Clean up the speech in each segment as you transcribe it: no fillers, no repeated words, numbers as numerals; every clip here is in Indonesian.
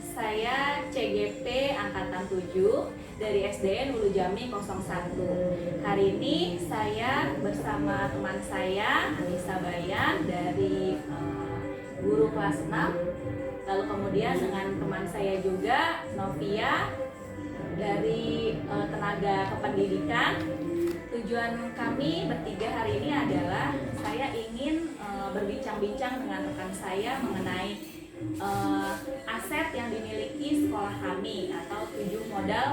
saya CGP Angkatan 7 dari SDN Hulu Jami 01. Hari ini saya bersama teman saya Anissa Bayan dari guru kelas 6. Lalu kemudian dengan teman saya juga Novia dari tenaga kependidikan. Tujuan kami bertiga hari ini adalah saya ingin berbincang-bincang dengan rekan saya mengenai aset yang dimiliki sekolah kami atau 7 modal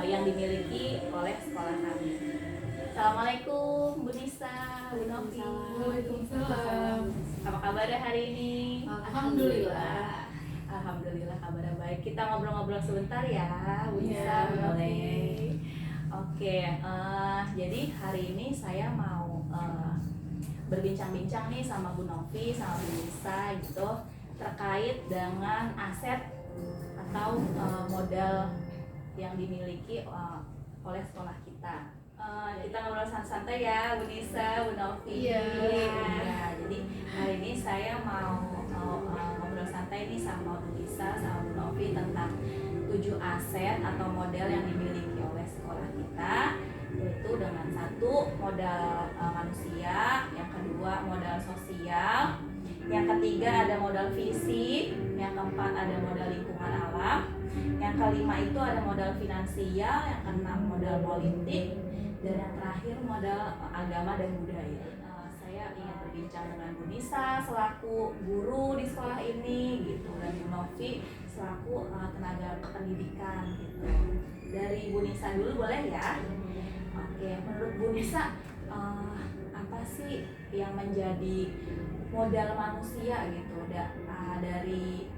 yang dimiliki oleh sekolah kami. Assalamualaikum Bu Nisa, Bu Novi. Waalaikumsalam. Apa kabarnya hari ini? Alhamdulillah. Alhamdulillah kabarnya baik. Kita ngobrol-ngobrol sebentar ya, Bu Nisa, Bu Novi. Oke, jadi hari ini saya mau berbincang-bincang nih sama Bu Novi, sama Bu Nisa gitu terkait dengan aset atau modal yang dimiliki oleh sekolah kita. Kita ngobrol santai ya, Bu Nisa, Bu Novi. Iya. Ya, jadi hari ini saya mau ngobrol santai nih sama Bu Nisa, sama Bu Novi tentang 7 aset atau modal yang dimiliki oleh sekolah kita, yaitu dengan satu modal manusia, yang kedua modal sosial, yang ketiga ada modal fisik, yang keempat ada modal lingkungan alam, yang kelima itu ada modal finansial, yang keenam modal politik, dan yang terakhir modal agama dan budaya. Saya ingin berbincang dengan Bu Nisa selaku guru di sekolah ini gitu, dan Bu Novi selaku tenaga kependidikan gitu. Dari Bu Nisa dulu boleh ya? Oke, menurut Bu Nisa apa sih yang menjadi modal manusia gitu dari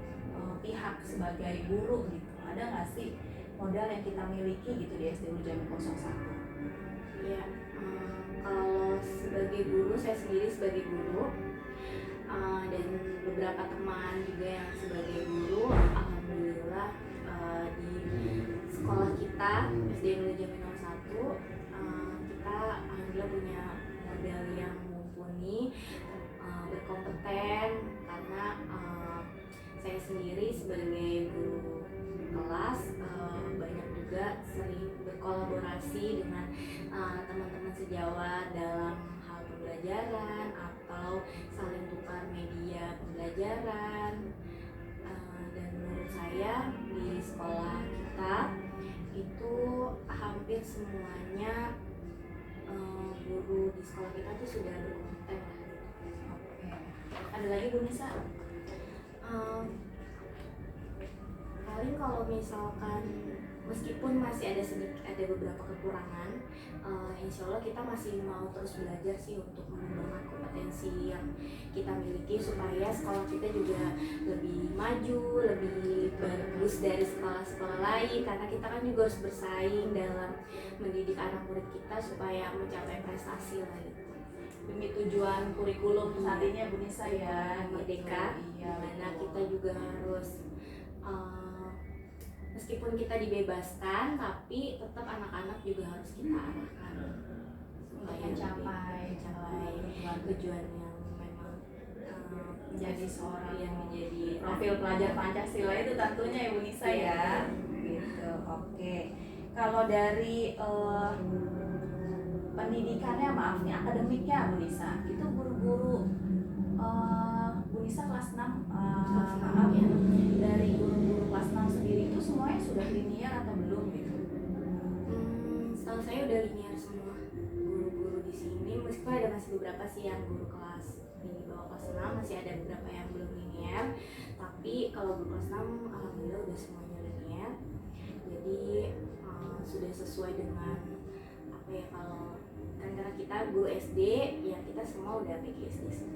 pihak sebagai guru gitu? Ada nggak sih modal yang kita miliki gitu di SD Hulu Jami 01? Ya, kalau sebagai guru, saya sendiri sebagai guru dan beberapa teman juga yang sebagai guru, alhamdulillah di sekolah kita SD Hulu Jami 01 kita alhamdulillah punya modal yang mumpuni, berkompeten, karena saya sendiri sebagai guru kelas banyak juga sering berkolaborasi dengan teman-teman sejawat dalam hal pembelajaran atau saling tukar media pembelajaran. Dan menurut saya di sekolah kita itu hampir semuanya guru di sekolah kita tuh sudah berkompeten. Oke. Ada lagi Bu Nisa? Paling kalau misalkan meskipun masih ada beberapa kekurangan, insya Allah kita masih mau terus belajar sih untuk mengembangkan kompetensi yang kita miliki supaya sekolah kita juga lebih maju, lebih bagus dari sekolah-sekolah lain, karena kita kan juga harus bersaing dalam mendidik anak murid kita supaya mencapai prestasi lah gitu. Demi tujuan kurikulum saat ini ya Bu Nisa ya, Merdeka, iya, dimana kita juga harus meskipun kita dibebaskan, tapi tetap anak-anak juga harus kita arahkan supaya mencapai tujuan yang memang menjadi seorang yang menjadi profil pelajar Pancasila itu tentunya ya Bu Nisa ya. Gitu. Oke. Kalau dari pendidikannya, maaf nih, akademiknya Bu Nisa, itu guru-guru Bu Nisa kelas 6 maaf ya, dari guru-guru kelas 6 sendiri itu semuanya sudah linear atau belum gitu? Setahu saya udah linear semua guru-guru di sini, meskipun ada masih beberapa sih yang guru kelas di bawah kelas 6 masih ada beberapa yang belum linear, tapi kalau guru kelas 6 alhamdulillah udah semuanya linear. Jadi sudah sesuai dengan apa ya, kalau kan karena kita guru SD ya kita semua udah PGSD semua.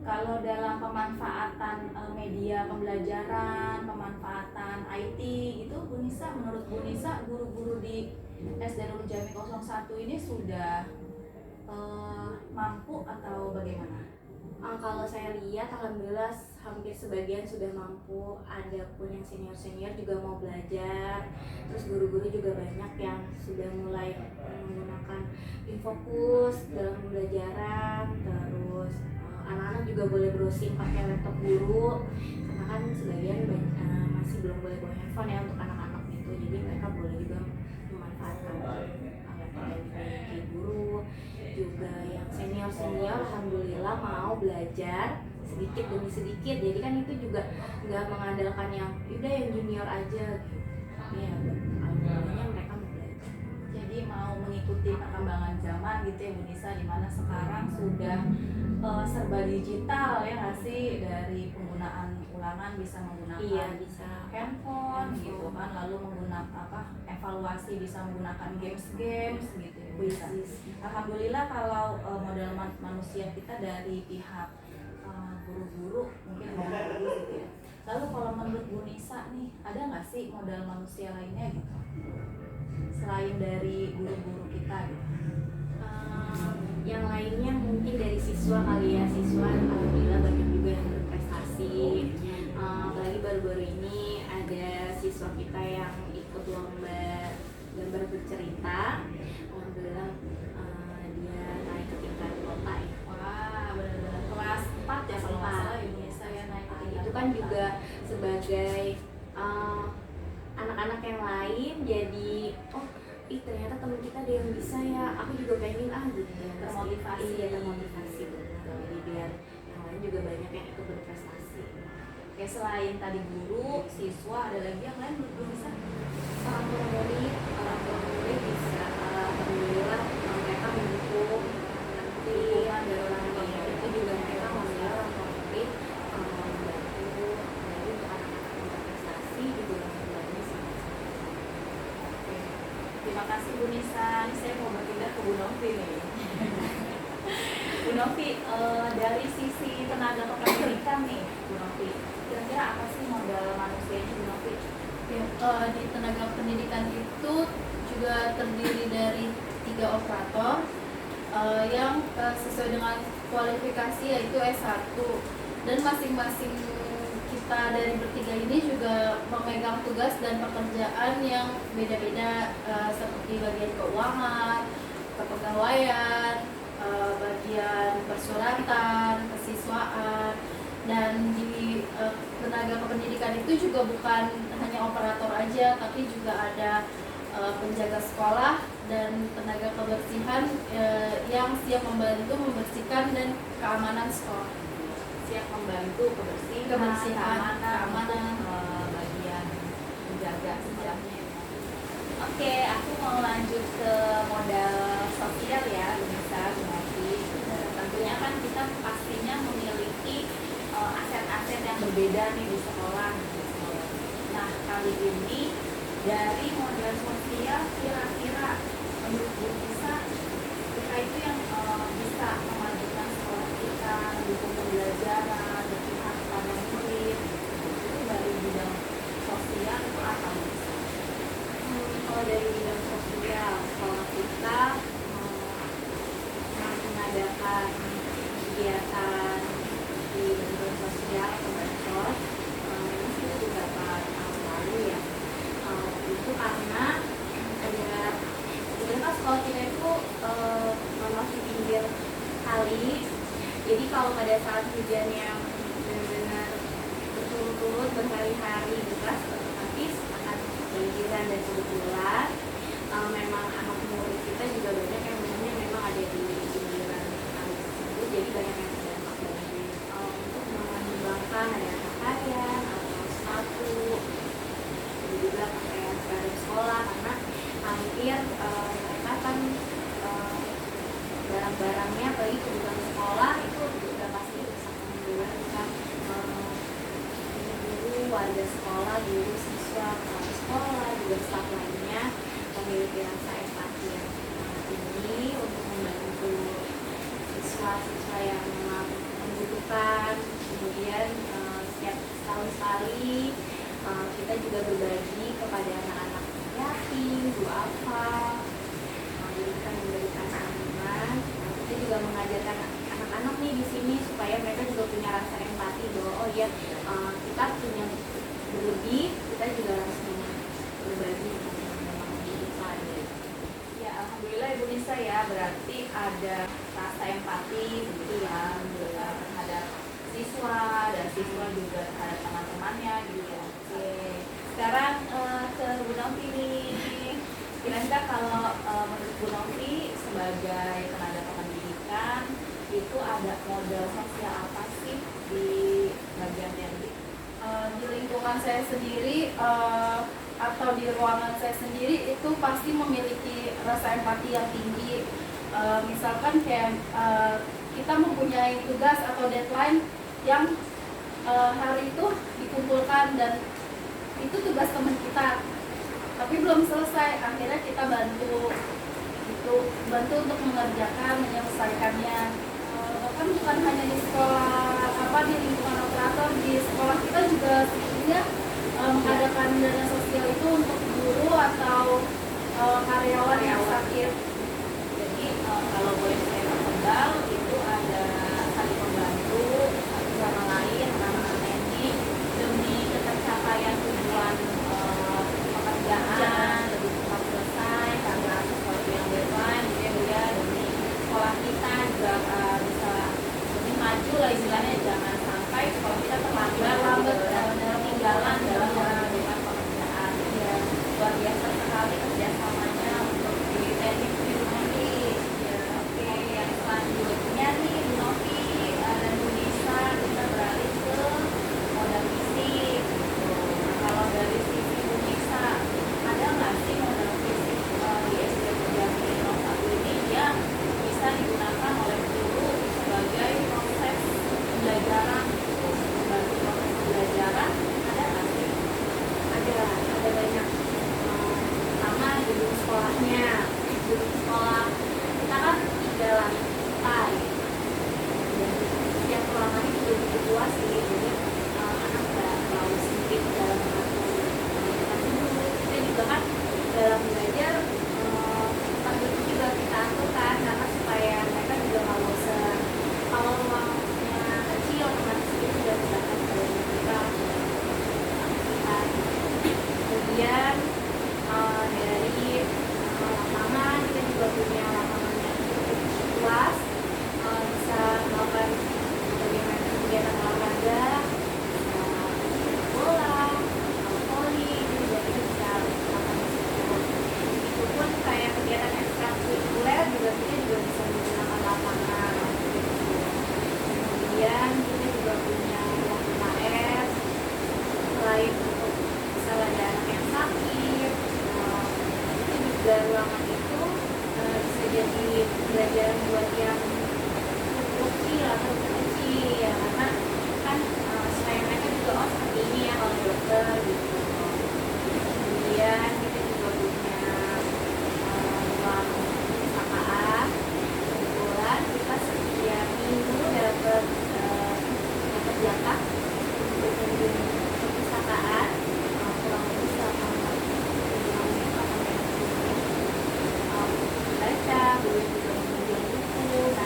Kalau dalam pemanfaatan media pembelajaran, pemanfaatan IT gitu, Bu Nisa, menurut Bu Nisa, guru-guru di SD Hulu Jami 01 ini sudah mampu atau bagaimana? Kalau saya lihat alhamdulillah hampir sebagian sudah mampu, ada pun yang senior-senior juga mau belajar, terus guru-guru juga banyak yang sudah mulai menggunakan Infokus dalam pembelajaran, terus anak-anak juga boleh browsing pakai laptop guru, karena kan sebagian masih belum boleh bawa handphone ya untuk anak-anak gitu, jadi mereka boleh juga memanfaatkan laptop yang dimiliki guru. Juga yang senior alhamdulillah mau belajar sedikit demi sedikit, jadi kan itu juga nggak mengandalkan yang udah yang junior aja gitu ya, alhamdulillahnya mereka mau belajar. Jadi mau mengikuti perkembangan zaman gitu ya Bu Nisa, dimana sekarang sudah serba digital ya nggak sih, dari penggunaan ulangan bisa menggunakan Iya, bisa handphone gitu kan, lalu menggunakan evaluasi bisa menggunakan games gitu ya Bu Nisa. Alhamdulillah kalau modal manusia kita dari pihak guru-guru mungkin udah bagus gitu ya. Lalu kalau menurut Bu Nisa nih, ada nggak sih modal manusia lainnya gitu selain dari guru-guru kita gitu? Yang lainnya mungkin dari siswa kali ya, siswa alhamdulillah banyak juga yang berprestasi. Apalagi baru-baru ini ada siswa kita yang ikut lomba gambar bercerita, alhamdulillah dia naik ke tingkat kota ya. Wah, benar-benar kelas 4 ya kalau nggak salah Indonesia ya naik ke tingkat Itu kan kota. juga sebagai anak-anak yang lain jadi ternyata teman kita ada yang bisa ya, aku juga pengen gitu ya, Termotivasi. Iya, termotivasi benar. Jadi biar yang lain juga banyak yang ikut berprestasi. Oke, selain tadi guru, siswa, ada lagi yang lain menurut Bu Nisa? Orang tua murid bisa alhamdulillah mereka mendukung, nanti dari orang tua murid itu juga mereka alhamdulillah orang tua murid membantu, apalagi untuk anak-anak yang berprestasi juga alhamdulillah sangat. Oke. Terima kasih Bu Nisa. Ini saya mau berpindah ke Bu Novi nih. Bu Novi, dari sisi tenaga kependidikan nih Bu Novi, kira-kira apa sih modal manusianya Bu Novi? Ya, di tenaga pendidikan itu juga terdiri dari 3 operator yang sesuai dengan kualifikasi yaitu S1, dan masing-masing kita dari bertiga ini juga memegang tugas dan pekerjaan yang beda-beda, seperti bagian keuangan, kepegawaian, bagian persuratan, kesiswaan. Dan di tenaga kependidikan itu juga bukan hanya operator aja, tapi juga ada penjaga sekolah dan tenaga kebersihan yang siap membantu membersihkan dan keamanan sekolah. Siap membantu kebersihan, keamanan, bagian menjaga sejarahnya. Oke, aku mau lanjut ke modal sosial ya, Bu Nisa, Bu Novi. Tentunya kan kita pastinya memiliki aset-aset yang berbeda nih di sekolah. Nah, kali ini dari modal sosial kira-kira menurut Bu Nisa, kita itu yang bisa memajukan sekolah kita, mendukung pembelajaran, berpihak pada murid, itu dari bidang sosial itu apa Bu Nisa? Kalau dari bidang sosial, sekolah kita mengadakan kegiatan di bantuan sosial atau bansos, memang itu beberapa tahun lalu ya. Itu karena ada sebenarnya kan sekolah kita itu memang di pinggir kali, jadi kalau pada saat hujan yang benar-benar berturut-turut berhari-hari deras, otomatis akan banjiran. Dan kebetulan memang anak murid kita juga banyak yang memang ada di pinggiran kali tersebut, jadi banyak yang terdampak banjir. Untuk menyumbangkan ada pakaian atau sepatu, juga pakaian seragam sekolah, karena hampir mereka kan barang-barangnya apalagi kebutuhan sekolah itu sudah pasti rusak duluan kan. Guru, warga sekolah, guru, siswa, kepala sekolah, juga staf lainnya memiliki rasa empati yang sangat tinggi untuk membantu siswa-siswa yang memang membutuhkan. Kemudian setiap tahun sekali kita juga berbagi kepada anak-anak yatim, duafa, jadi kita memberikan santunan. Kita juga mengajarkan anak-anak nih di sini supaya mereka juga punya rasa empati bahwa oh ya kita punya berlebih, kita juga harus berbagi dengan yang memang membutuhkan. Ya, alhamdulillah Ibu Nisa ya, berarti ada rasa empati begitu ya, siswa dan siswa juga terhadap teman-temannya gitu ya. Oke, sekarang ke Bu Novi nih. Kira-kira kalau menurut Bu Novi sebagai tenaga kependidikan itu ada model sosial apa sih di bagian teknik? Di lingkungan saya sendiri atau di ruangan saya sendiri itu pasti memiliki rasa empati yang tinggi. Misalkan kayak kita mempunyai tugas atau deadline yang hari itu dikumpulkan dan itu tugas teman kita tapi belum selesai, akhirnya kita bantu untuk mengerjakan, menyelesaikannya. Bahkan bukan hanya di sekolah di lingkungan operator, di sekolah kita juga sebetulnya mengadakan dana sosial itu untuk guru atau karyawan yang sakit. Jadi kalau boleh saya pertebal itu ada saling membantu satu sama lain anak-anak teknik demi tercapaian tujuan pekerjaan lebih cepat selesai karena sesuatu yang deadline gitu ya Bu ya, demi sekolah kita juga bisa lebih maju lah istilahnya, jangan sampai sekolah kita terlambat ketinggalan dalam melakukan pekerjaan. Ya, luar biasa sekali kerjasamanya untuk di teknik di rumah ini. Ya, oke, yang selanjutnya nih Bu Novi dan Bu Nisa, kita beralih ke modal fisik. Nah, kalau dari sisi Bu Nisa, ada nggak sih modal fisik di SD Pujami 01 ini yang bisa digunakan oleh guru sebagai proses pembelajaran, membantu proses pembelajaran? Ada nggak sih? Ada banyak. Pertama gedung sekolahnya, gedung sekolah kita kan di dalam lantai dan setiap ruangannya juga cukup luas sih, jadi anak nggak terlalu sempit dalam satu ruangan. Kita juga kan dalam belajar tempat duduk juga kita atur kan, karena supaya mereka juga nggak bosan. Kalau ruangnya kecil otomatis itu sudah terbatas pada mereka aktivitas. Kemudian dari lapangan kita juga punya lapangan yang cukup luas, bisa melakukan berbagai macam kegiatan olahraga, bola, voli, itu juga kita bisa lakukan di situ. Itu pun kayak kegiatan ekstrakurikuler juga kita juga bisa menggunakan lapangan. Kemudian kita juga punya ruang UKS, selain untuk misalnya ada anak yang sakit, itu juga ruangan itu bisa jadi pembelajaran buat yang kecil atau kecil ya, karena kan supaya mereka juga seperti ini ya kalau dokter gitu. Kemudian kita juga punya ruang perpustakaan. Kebetulan kita setiap minggu dapat jatah untuk mengunjungi perpustakaan, kurang lebih selama 4 menit baca, boleh juga mengunjungi buku,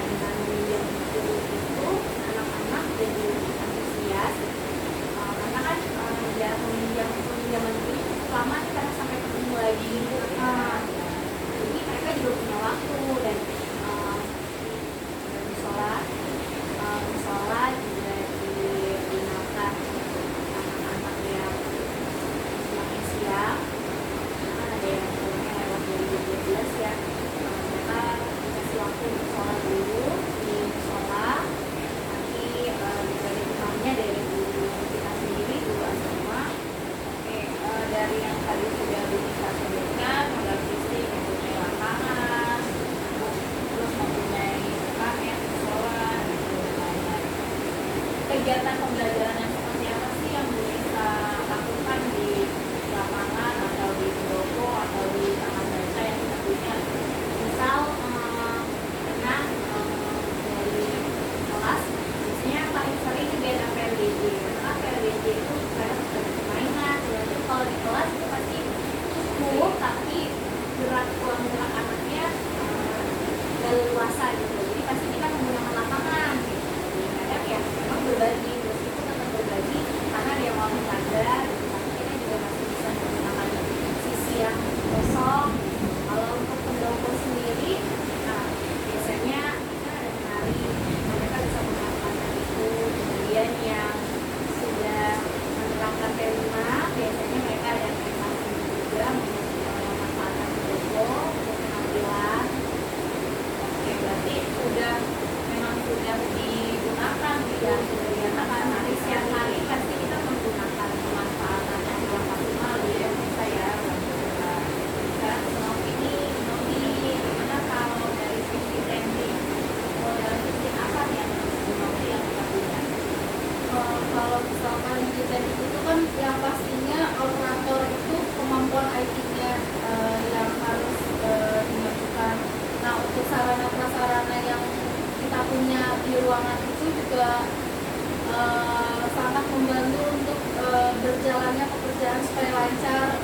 supaya lancar.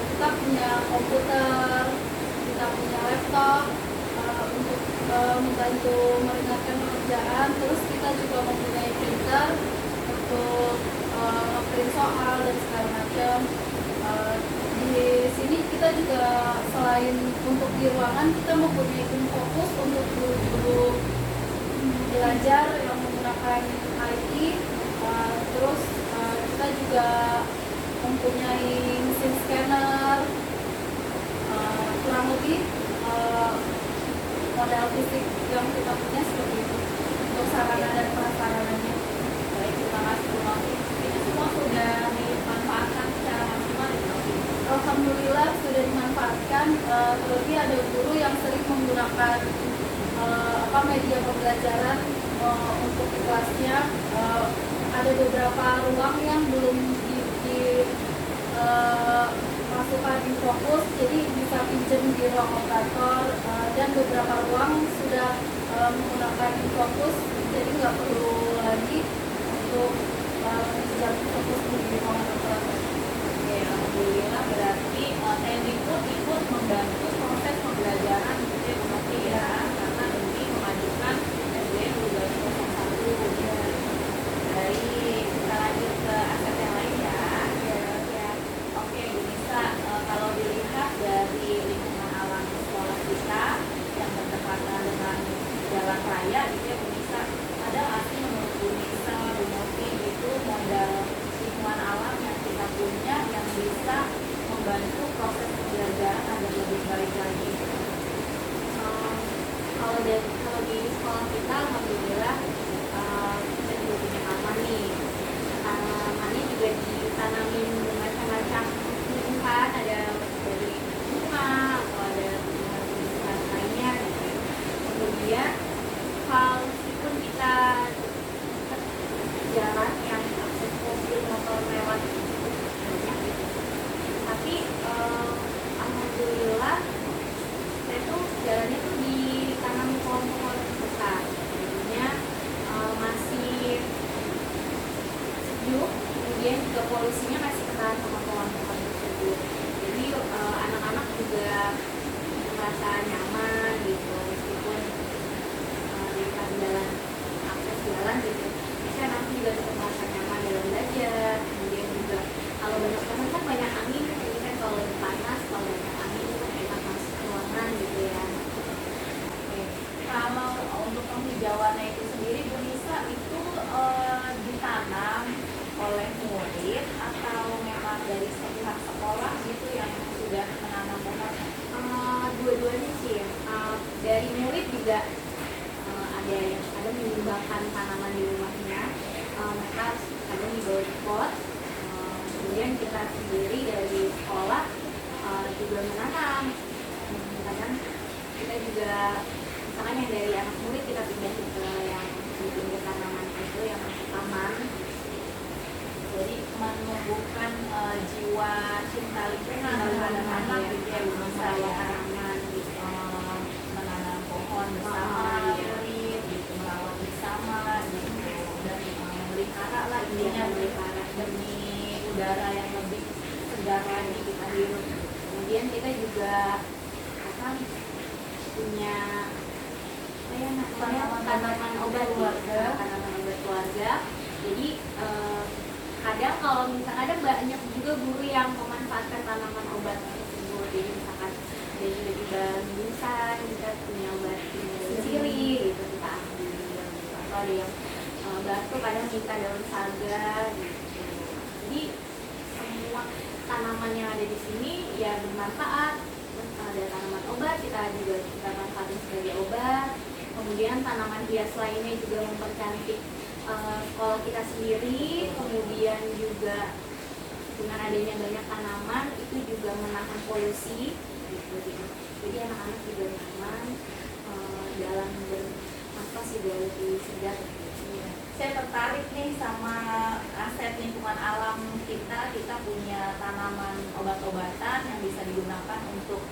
Kita punya komputer, kita punya laptop untuk membantu meringankan pekerjaan. Terus kita juga mempunyai printer untuk print soal dan segala macam. Di sini kita juga selain untuk di ruangan, kita mempunyai tim fokus untuk guru-guru belajar yang menggunakan IT. Terus kita juga mempunyai mesin scanner, kurang lebih model fisik yang kita punya seperti itu untuk sarana dan prasarananya. Baik, terima kasih Bu Novi. Ini semua sudah dimanfaatkan secara maksimal ya Bu Novi? Alhamdulillah sudah dimanfaatkan. Terlebih ada guru yang sering menggunakan media pembelajaran untuk di kelasnya. Ada beberapa ruang yang belum masukkan di fokus, jadi bisa pinjam di ruang operator, dan beberapa ruang sudah menggunakan fokus, jadi nggak perlu lagi untuk pinjam fokus di ruang operator. Oke, alhamdulillah berarti TNI pun ikut membantu proses pembelajaran gitu ya Bu Novi ya, karena demi memajukan SDM 2001. Ya. Baik, kita lanjut ke aset yang lain ya. Ya. Oke Bu Nisa, kalau dilihat dari lingkungan alam sekolah kita yang berdekatan dengan jalan raya gitu ya Bu Nisa, ada nggak sih menurut Bu Nisa, Bu Novi itu modal lingkungan alam yang kita punya yang bisa membantu proses pembelajaran agar lebih baik lagi? Kalau di sekolah kita alhamdulillah kita juga punya taman nih. Tanamannya juga ditanamin macam-macam tumbuhan, ada dari bunga atau ada tumbuhan lainnya gitu. Kemudian kalau meskipun kita jalan yang akses mobil motor lewat banyak gitu, tapi alhamdulillah saya tuh jalannya tuh ditanami pohon-pohon besar, jadinya masih sejuk, kemudian juga polusinya masih ketahan sama pohon-pohon tersebut. Jadi anak-anak juga merasa nyaman gitu, meskipun di jalan akses jalan gitu, bisa nanti juga tetap merasa nyaman dalam belajar. Kemudian juga kalau banyak pohon kan banyak angin, jadi kan kalau lagi panas, kalau banyak angin itu enak masuk ruangan gitu ya. Oke, kalau untuk penghijauannya itu sendiri Bu Nisa itu ditanam oleh murid atau memang dari pihak sekolah gitu yang sudah menanam pohon? Dua-duanya sih ya. Dari murid juga ada yang kadang menyumbangkan tanaman di rumahnya, mereka kadang dibawa di pot. Kemudian kita sendiri dari sekolah juga menanam. Kadang kita juga misalkan yang dari anak murid kita pindah ke yang di pinggir tanaman itu yang masuk taman. Jadi menumbuhkan jiwa cinta lingkungan terhadap anak gitu ya Bu Nisa ya, tanaman gitu. menanam pohon bersama murid gitu, merawat bersama gitu, dan memelihara lah intinya Memelihara. demi udara yang lebih segar lagi kita hirup. Kemudian kita juga punya tanaman obat keluarga. tanaman obat keluarga. Jadi kadang kalau misalkan ada banyak juga guru yang memanfaatkan tanaman obat tersebut. Jadi misalkan ada tiba-tiba mingsan, kita punya obat sendiri gitu kita ambil gitu. Atau ada yang batuk kadang minta daun saga gitu. Jadi semua tanaman yang ada di sini ya bermanfaat. Ada tanaman obat, kita juga kita manfaatin sebagai obat. Kemudian tanaman hias lainnya juga mempercantik sekolah kita sendiri. Kemudian juga dengan adanya banyak tanaman itu juga menahan polusi gitu. Jadi anak-anak juga nyaman dalam bernafas juga lebih segar. Saya tertarik nih sama aset lingkungan alam kita. Kita punya tanaman obat-obatan yang bisa digunakan untuk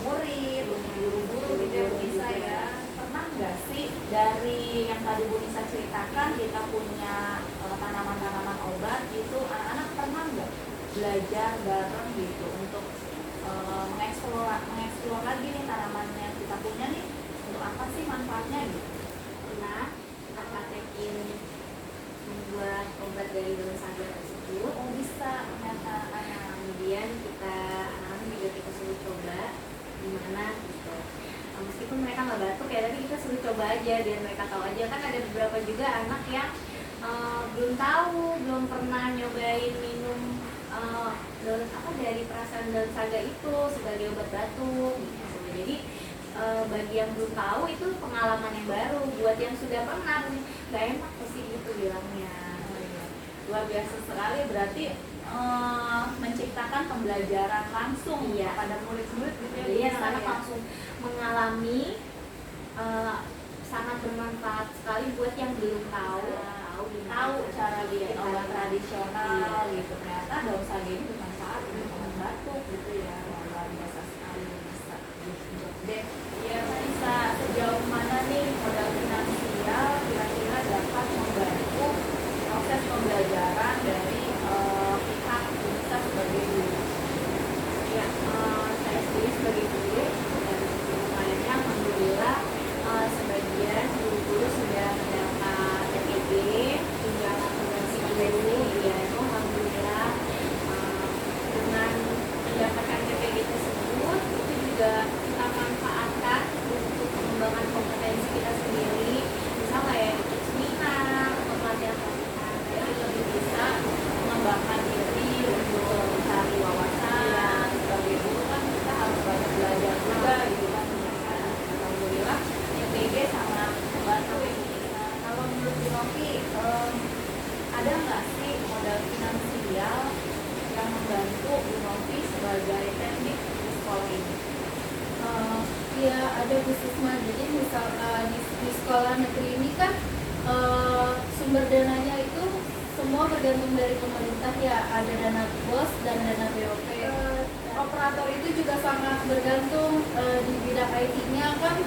murid, untuk guru-guru gitu ya Bu Nisa ya. Pernah nggak sih dari yang tadi Bu Nisa ceritakan kita punya tanaman-tanaman obat itu, anak-anak pernah nggak belajar bareng gitu untuk mengeksplor lagi nih tanaman yang kita punya nih untuk apa sih manfaatnya gitu. Nah, kita praktekin membuat obat dari daun saga tersebut. Oh bisa ternyata anak. Kemudian anak-anak juga kita suruh coba gimana gitu. Meskipun mereka nggak batuk ya, tapi kita suruh coba aja biar mereka tahu aja. Kan ada beberapa juga anak yang belum tahu, belum pernah nyobain minum daun dari perasan daun saga itu sebagai obat batuk gitu. Jadi bagi yang belum tahu itu pengalaman yang baru. Buat yang sudah pernah, nggak enak sih gitu bilangnya. Luar biasa sekali, berarti menciptakan pembelajaran langsung pada murid-murid gitu ya. Jadi anak-anak langsung mengalami, sangat bermanfaat sekali buat yang belum tahu cara bikin obat tradisional gitu. Ternyata daun saga ini bermanfaat untuk obat batuk gitu ya. Luar biasa sekali bisa gitu deh. Ya Marisa, sejauh mana nih modal finansial kira-kira dapat membantu proses pembelajaran dari pihak kita sebagai guru? Ya, saya sendiri sebagai guru dan kemarinnya alhamdulillah sebagian guru-guru sudah mendapat TPG hingga akumulasi guru. Ya, itu alhamdulillah dengan mendapatkan TPG tersebut itu juga kita manfaatkan untuk mengembangkan kompetensi kita sendiri. Misalnya kayak ikut seminar atau pelatihan-pelatihan, Jadi lebih bisa mengembangkan diri untuk mencari wawasan. Sebagai guru kan kita harus banyak belajar juga gitu kan. Alhamdulillah TPG sangat membantu ya. Nah, kalau menurut Bu Novi, ada nggak sih modal finansial yang membantu Bu Novi sebagai teknik di sekolah ini? Ya ada Bu Sisma. Jadi misal di sekolah negeri ini kan sumber dananya itu semua bergantung dari pemerintah ya, ada dana BOS dan dana BOP. Operator itu juga sangat bergantung di bidang IT-nya kan.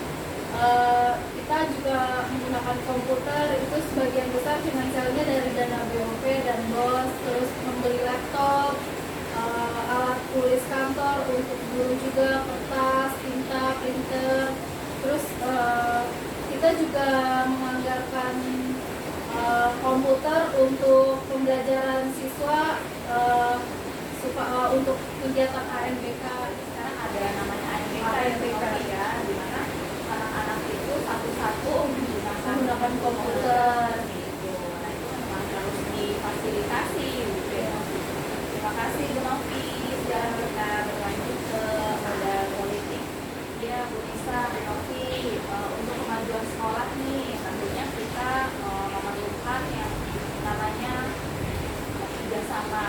Kita juga menggunakan komputer, itu sebagian besar finansialnya dari dana BOP dan BOS. Terus membeli laptop, alat tulis kantor untuk guru juga, kertas, tinta, printer. Terus kita juga menganggarkan komputer untuk pembelajaran siswa untuk kegiatan ANBK. Sekarang ada namanya ANBK ya, di mana anak-anak itu satu-satu menggunakan komputer gitu. Nah itu memang harus difasilitasi gitu ya. Terima kasih Bu Novi. Sekarang kita berlanjut ke modal politik. Ya Bu Nisa, Bu Novi, untuk kemajuan sekolah nih tentunya kita memerlukan yang namanya kerjasama.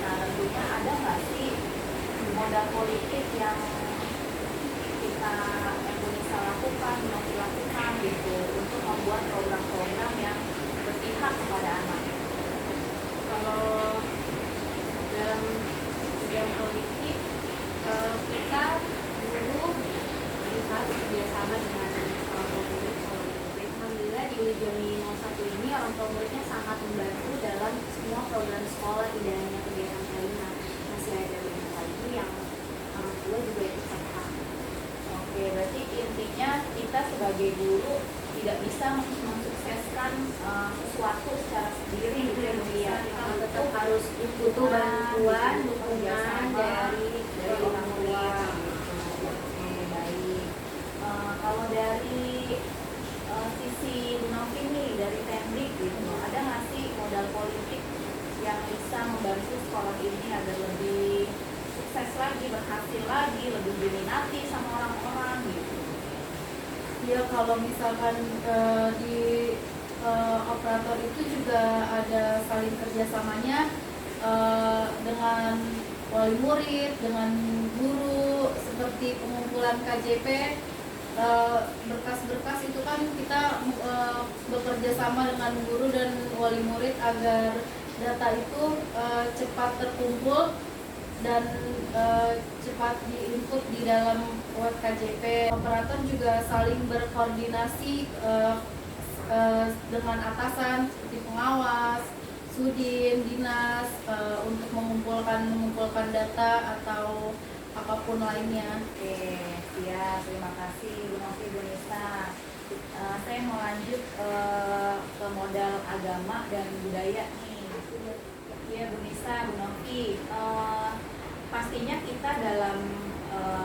Nah tentunya ada nggak sih modal politik yang Bu Nisa lakukan, Bu lakukan gitu untuk membuat program-program yang berpihak kepada anak? Kalau dalam bidang politik kita dulu berusaha bekerja sama dengan orang tua murid. Alhamdulillah di Ujoni 01 ini orang tua muridnya sangat membantu dalam semua program sekolah, tidak hanya kegiatan lainnya. Masih ada banyak lagi yang orang tua juga ikut serta. Oke, berarti intinya kita sebagai guru tidak bisa mensukseskan sesuatu secara sendiri gitu ya Bu ya. Kita Tetap harus butuh bantuan, dukungan dari orang tua. Oke, baik. Kalau dari sisi Bu Novi nih, dari teknik gitu, ada nggak sih modal politik yang bisa membantu sekolah ini agar lebih sukses lagi, berhasil lagi, lebih diminati sama orang-orang gitu? Ya kalau misalkan di operator itu juga ada saling kerjasamanya dengan wali murid, dengan guru, seperti pengumpulan KJP, berkas-berkas itu kan kita bekerja sama dengan guru dan wali murid agar data itu cepat terkumpul dan cepat diinput di dalam web KJP. Operator juga saling berkoordinasi dengan atasan seperti pengawas, sudin, dinas untuk mengumpulkan data atau apapun lainnya. Oke, siap. Terima kasih Bu Novi, Bu Nisa. Saya mau lanjut ke modal agama dan budaya nih. Ya Bu Nisa, Bu Novi. Pastinya kita dalam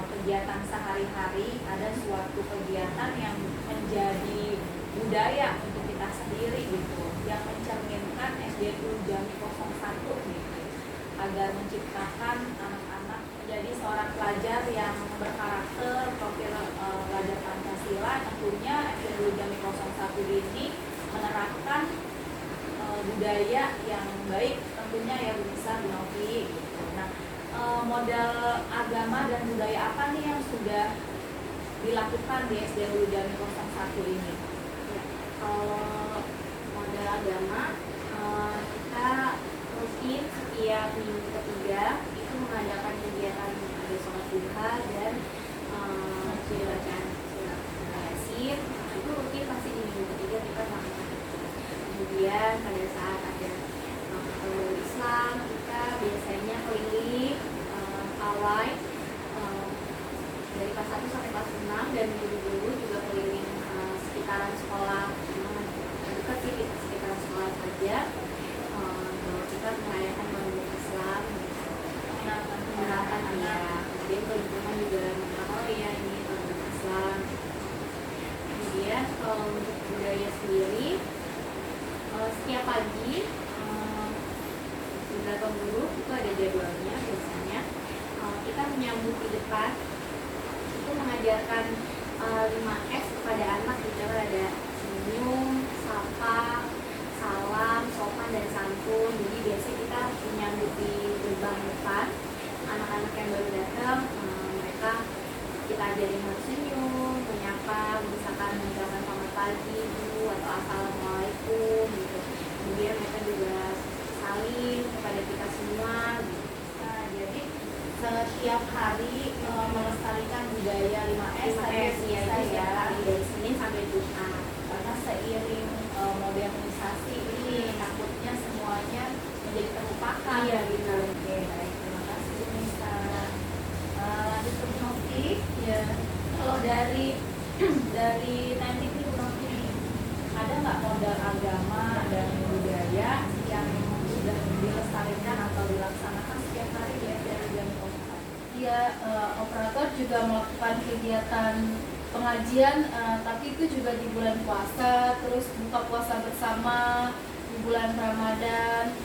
kegiatan sehari-hari ada suatu kegiatan yang menjadi budaya untuk kita sendiri gitu, yang mencerminkan SDU Jami 01 gitu, agar menciptakan anak-anak menjadi seorang pelajar yang berkarakter, profil pelajar Pancasila. Tentunya SDU Jami 01 ini menerapkan budaya yang baik tentunya ya Bu Nisa, Bu Novi gitu. Nah, modal agama dan budaya apa nih yang sudah dilakukan di SDU Jami 01 ini? Ya, kalau modal agama kita rutin setiap minggu ketiga itu mengadakan kegiatan ada sholat duha dan bacaan surat Yasin. Itu rutin pasti di minggu ketiga kita melakukan itu. Kemudian pada saat ada Islam kita biasanya keliling pawai dari kelas 1 sampai kelas 6 dan dulu juga keliling sekitaran sekolah, dekat sih sekitaran sekolah saja, bahwa kita merayakan tahun Islam, mengenalkan dia, kemudian teman-teman juga mengenal ya ini tahun Islam. Kemudian kalau untuk budaya sendiri, setiap pagi beberapa guru itu ada jadwalnya biasanya. Kita menyambut di depan itu mengajarkan 5S kepada anak, misalnya ada senyum, sapa, salam, sopan dan santun. Jadi biasanya kita menyambut di gerbang depan anak-anak yang baru datang, mereka kita ajarin harus senyum, menyapa, misalkan mengucapkan selamat pagi Bu atau assalamualaikum gitu. Kemudian mereka juga saling kepada kita semua gitu. Nah, jadi setiap hari melestarikan budaya 5S tadi ya, ya, hari dari Senin sampai Jumat. karena seiring modernisasi ini takutnya semuanya menjadi terlupakan. Iya, benar. Oke, baik, terima kasih Bu Nisa. Lanjut ke Bu Novi. Ya, Kalau dari teknik ini Bu Novi, ada nggak modal agama dan budaya yang sudah dilestarikan atau dilaksanakan setiap hari di SDU Jami 01? dia operator juga melakukan kegiatan pengajian, tapi itu juga di bulan puasa, terus buka puasa bersama di bulan Ramadan,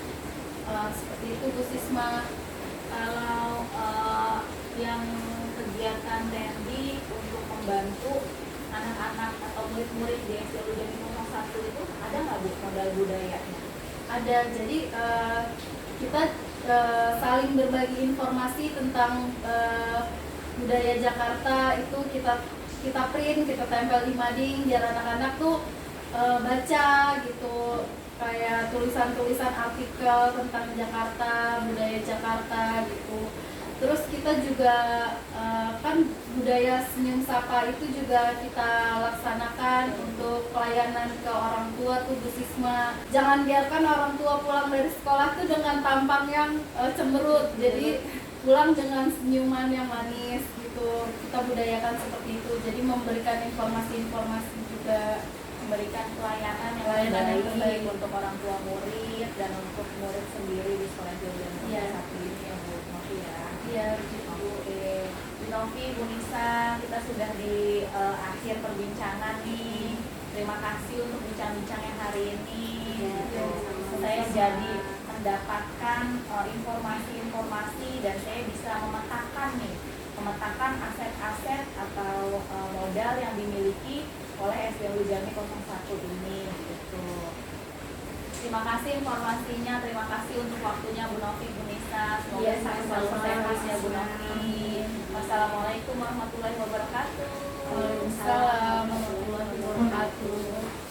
seperti itu Bu Sisma. Kalau yang kegiatan Dendi untuk membantu anak-anak atau murid-murid di SDU Jami 01 itu ada nggak Bu modal budayanya? Ada, jadi kita saling berbagi informasi tentang budaya Jakarta. Itu kita print, kita tempel di mading biar anak-anak tuh baca gitu, kayak tulisan-tulisan artikel tentang Jakarta, budaya Jakarta gitu. Terus kita juga kan budaya senyum sapa itu juga kita laksanakan untuk pelayanan ke orang tua tuh Bu Sisma. Jangan biarkan orang tua pulang dari sekolah tuh dengan tampang yang cemberut. Jadi pulang dengan senyuman yang manis gitu. Kita budayakan seperti itu. Jadi memberikan informasi-informasi juga, Memberikan pelayanan Pelayanan yang yang baik baik. untuk orang tua murid dan untuk murid sendiri di sekolah SDU Jami Iya. 01 ini ya Bu Novi ya. ya gitu. Oke, Bu Novi, Bu Nisa, kita sudah di akhir perbincangan nih. Terima kasih untuk bincang-bincangnya hari ini. Ya, sama-sama. Saya jadi mendapatkan informasi-informasi dan saya bisa memetakan aset-aset atau modal yang dimiliki oleh SDU Jami 01 ini gitu. Terima kasih informasinya, terima kasih untuk waktunya Bu Novi, Bu Nisa. Semoga Iya, selalu sama-sama. sehat ya Bu Novi. Wassalamualaikum warahmatullahi wabarakatuh. Waalaikumsalam warahmatullahi wabarakatuh.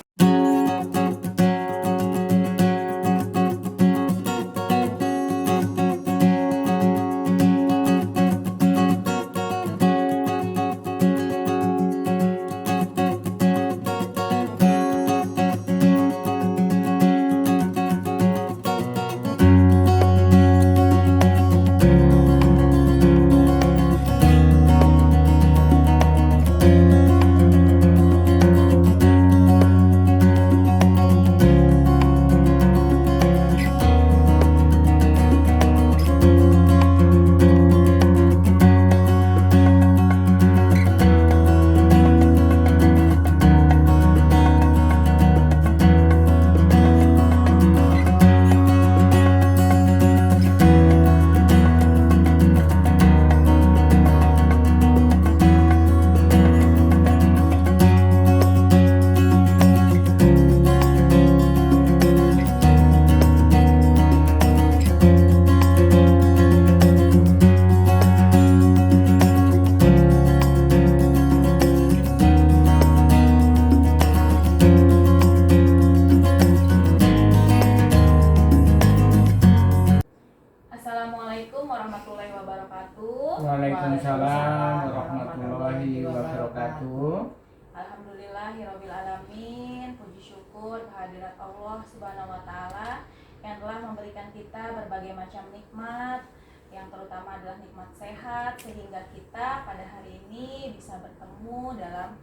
Assalamualaikum warahmatullahi wabarakatuh. Waalaikumsalam warahmatullahi wabarakatuh. Alhamdulillahirabbil alamin. Puji syukur kehadirat Allah Subhanahu wa taala yang telah memberikan kita berbagai macam nikmat, yang terutama adalah nikmat sehat, sehingga kita pada hari ini bisa bertemu dalam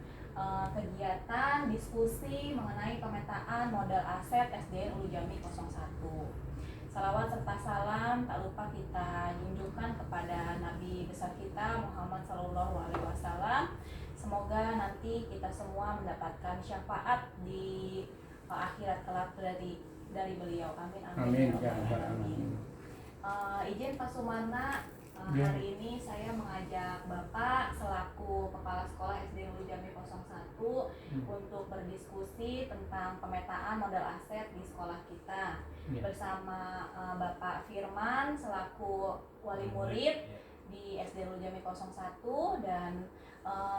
kegiatan diskusi mengenai pemetaan modal aset SDN Ulu Jami 01. Salawat serta salam tak lupa kita junjungkan kepada Nabi besar kita Muhammad Sallallahu Alaihi Wasallam. Semoga nanti kita semua mendapatkan syafaat di akhirat kelak dari beliau. Amin Amin. Ya Ya Rabbal Rabbal Alamin. Alamin. Izin Pak Sumarna, Ya. hari ini saya mengajak Bapak selaku Kepala Sekolah SD Ulu Jami 01 untuk berdiskusi tentang pemetaan modal aset di sekolah kita Ya. bersama Bapak Firman selaku wali murid di SD Ulu Jami 01 dan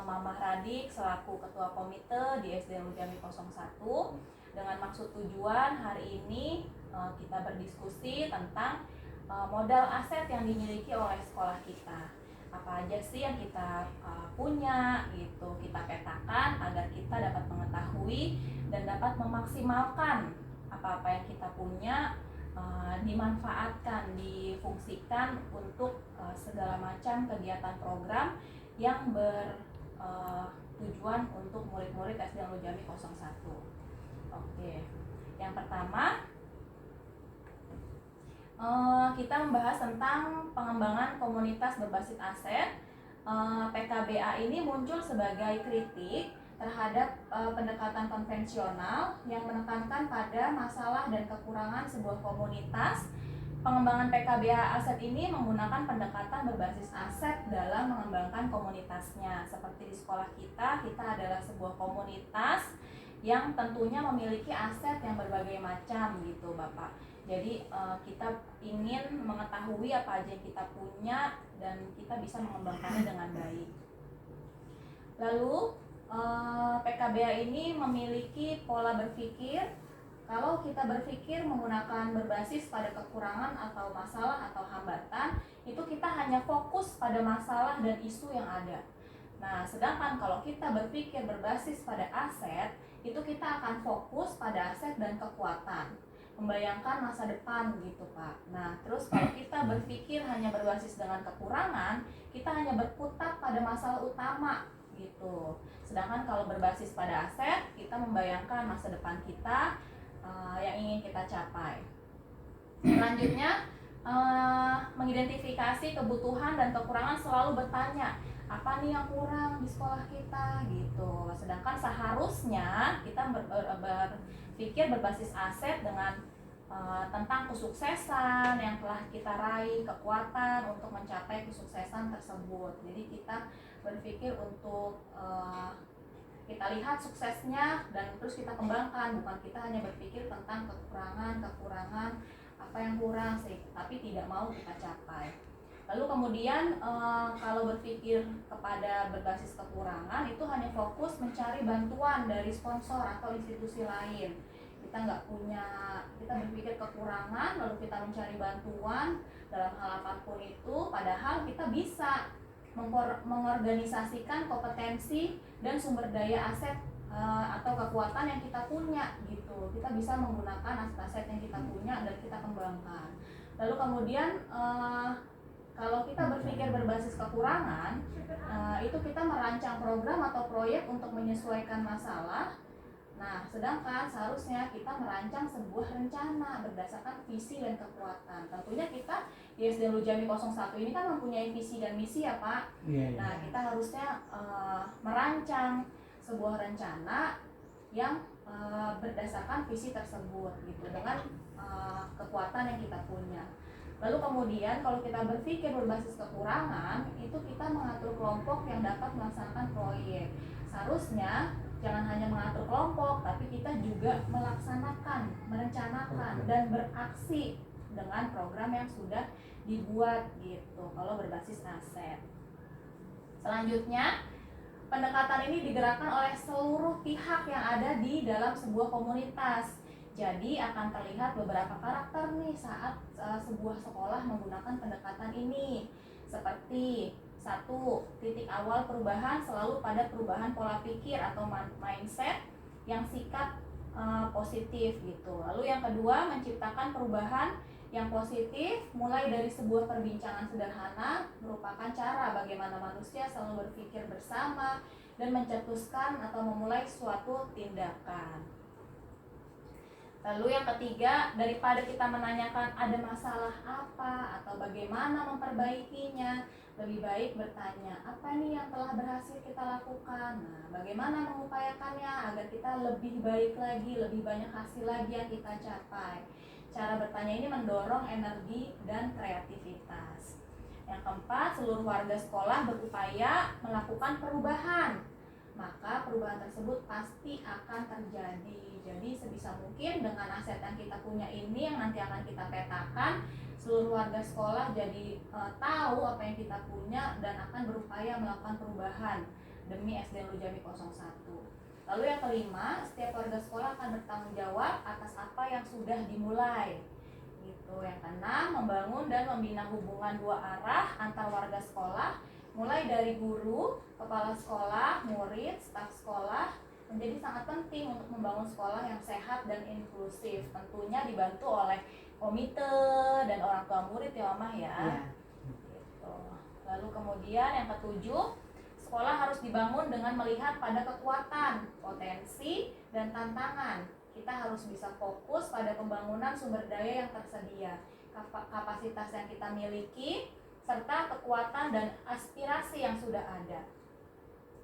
Mamah Radik selaku Ketua Komite di SD Ulu Jami 01, dengan maksud tujuan hari ini kita berdiskusi tentang modal aset yang dimiliki oleh sekolah kita. Apa aja sih yang kita punya gitu, kita petakan agar kita dapat mengetahui dan dapat memaksimalkan apa-apa yang kita punya, dimanfaatkan, difungsikan untuk segala macam kegiatan program yang bertujuan untuk murid-murid SD Ulu Jami 01. Oke, yang pertama kita membahas tentang pengembangan komunitas berbasis aset. PKBA ini muncul sebagai kritik terhadap pendekatan konvensional yang menekankan pada masalah dan kekurangan sebuah komunitas. Pengembangan PKBA aset ini menggunakan pendekatan berbasis aset dalam mengembangkan komunitasnya. Seperti di sekolah kita adalah sebuah komunitas yang tentunya memiliki aset yang berbagai macam gitu Bapak. Jadi kita ingin mengetahui apa aja yang kita punya dan kita bisa mengembangkannya dengan baik. Lalu PKBA ini memiliki pola berpikir. Kalau kita berpikir menggunakan berbasis pada kekurangan atau masalah atau hambatan, itu kita hanya fokus pada masalah dan isu yang ada. Nah, sedangkan kalau kita berpikir berbasis pada aset, itu kita akan fokus pada aset dan kekuatan, membayangkan masa depan gitu Pak. Nah, terus kalau kita berpikir hanya berbasis dengan kekurangan, kita hanya berkutat pada masalah utama gitu. Sedangkan kalau berbasis pada aset, kita membayangkan masa depan kita yang ingin kita capai. Selanjutnya, mengidentifikasi kebutuhan dan kekurangan, selalu bertanya, apa nih yang kurang di sekolah kita gitu. Sedangkan seharusnya kita berpikir berbasis aset dengan tentang kesuksesan yang telah kita raih, kekuatan untuk mencapai kesuksesan tersebut. Jadi kita berpikir untuk kita lihat suksesnya dan terus kita kembangkan, bukan kita hanya berpikir tentang kekurangan apa yang kurang sih, tapi tidak mau kita capai. Lalu kemudian kalau berpikir kepada berbasis kekurangan, itu hanya fokus mencari bantuan dari sponsor atau institusi lain. Kita nggak punya, kita berpikir kekurangan lalu kita mencari bantuan dalam hal apapun itu, padahal kita bisa mengorganisasikan kompetensi dan sumber daya aset atau kekuatan yang kita punya gitu. Kita bisa menggunakan aset-aset yang kita punya dan kita kembangkan. Lalu kemudian kalau kita berpikir berbasis kekurangan, itu kita merancang program atau proyek untuk menyesuaikan masalah. Nah, sedangkan seharusnya kita merancang sebuah rencana berdasarkan visi dan kekuatan. Tentunya kita di SD Ulu Jami 01 ini kan mempunyai visi dan misi ya Pak. Iya. Nah, kita harusnya merancang sebuah rencana yang berdasarkan visi tersebut gitu, dengan kekuatan yang kita punya. Lalu kemudian kalau kita berpikir berbasis kekurangan, itu kita mengatur kelompok yang dapat melaksanakan proyek. Seharusnya jangan hanya mengatur kelompok, tapi kita juga melaksanakan, merencanakan, dan beraksi dengan program yang sudah dibuat gitu kalau berbasis aset. Selanjutnya, pendekatan ini digerakkan oleh seluruh pihak yang ada di dalam sebuah komunitas. Jadi akan terlihat beberapa karakter nih saat sebuah sekolah menggunakan pendekatan ini. Seperti satu, titik awal perubahan selalu pada perubahan pola pikir atau mindset yang sikap positif gitu. Lalu yang kedua, menciptakan perubahan yang positif mulai dari sebuah perbincangan sederhana merupakan cara bagaimana manusia selalu berpikir bersama dan mencetuskan atau memulai suatu tindakan. Lalu yang ketiga, daripada kita menanyakan ada masalah apa atau bagaimana memperbaikinya, lebih baik bertanya apa nih yang telah berhasil kita lakukan. Nah, bagaimana mengupayakannya agar kita lebih baik lagi, lebih banyak hasil lagi yang kita capai. Cara bertanya ini mendorong energi dan kreativitas. Yang keempat, seluruh warga sekolah berupaya melakukan perubahan. Maka perubahan tersebut pasti akan terjadi. Jadi sebisa mungkin dengan aset yang kita punya ini yang nanti akan kita petakan, seluruh warga sekolah jadi tahu apa yang kita punya dan akan berupaya melakukan perubahan demi SD Nurul Jami 01. Lalu yang kelima, setiap warga sekolah akan bertanggung jawab atas apa yang sudah dimulai. Gitu. Yang keenam, membangun dan membina hubungan dua arah antar warga sekolah, mulai dari guru, kepala sekolah, murid, staf sekolah, menjadi sangat penting untuk membangun sekolah yang sehat dan inklusif. Tentunya dibantu oleh komite dan orang tua murid ya Mama ya. Gitu. Lalu kemudian yang ketujuh, sekolah harus dibangun dengan melihat pada kekuatan, potensi, dan tantangan. Kita harus bisa fokus pada pembangunan sumber daya yang tersedia, kapasitas yang kita miliki, serta kekuatan dan aspirasi yang sudah ada.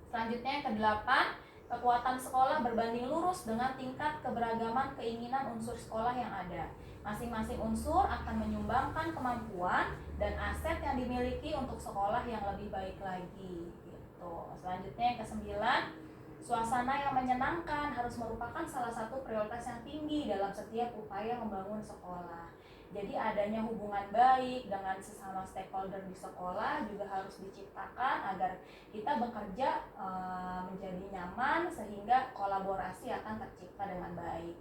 Selanjutnya yang kedelapan, kekuatan sekolah berbanding lurus dengan tingkat keberagaman keinginan unsur sekolah yang ada. Masing-masing unsur akan menyumbangkan kemampuan dan aset yang dimiliki untuk sekolah yang lebih baik lagi. Gitu. Selanjutnya yang kesembilan, suasana yang menyenangkan harus merupakan salah satu prioritas yang tinggi dalam setiap upaya membangun sekolah. Jadi adanya hubungan baik dengan sesama stakeholder di sekolah juga harus diciptakan agar kita bekerja menjadi nyaman sehingga kolaborasi akan tercipta dengan baik.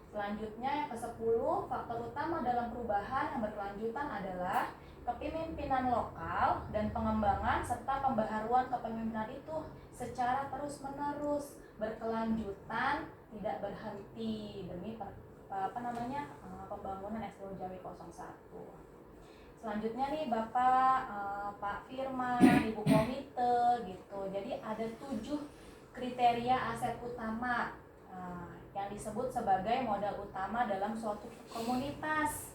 Selanjutnya yang ke-10, faktor utama dalam perubahan yang berkelanjutan adalah kepemimpinan lokal dan pengembangan serta pembaharuan kepemimpinan itu secara terus-menerus berkelanjutan, tidak berhenti demi pembangunan SD Nurul Jami 01. Selanjutnya nih Bapak, Pak Firman, Ibu Komite gitu. Jadi ada 7 kriteria aset utama yang disebut sebagai modal utama dalam suatu komunitas.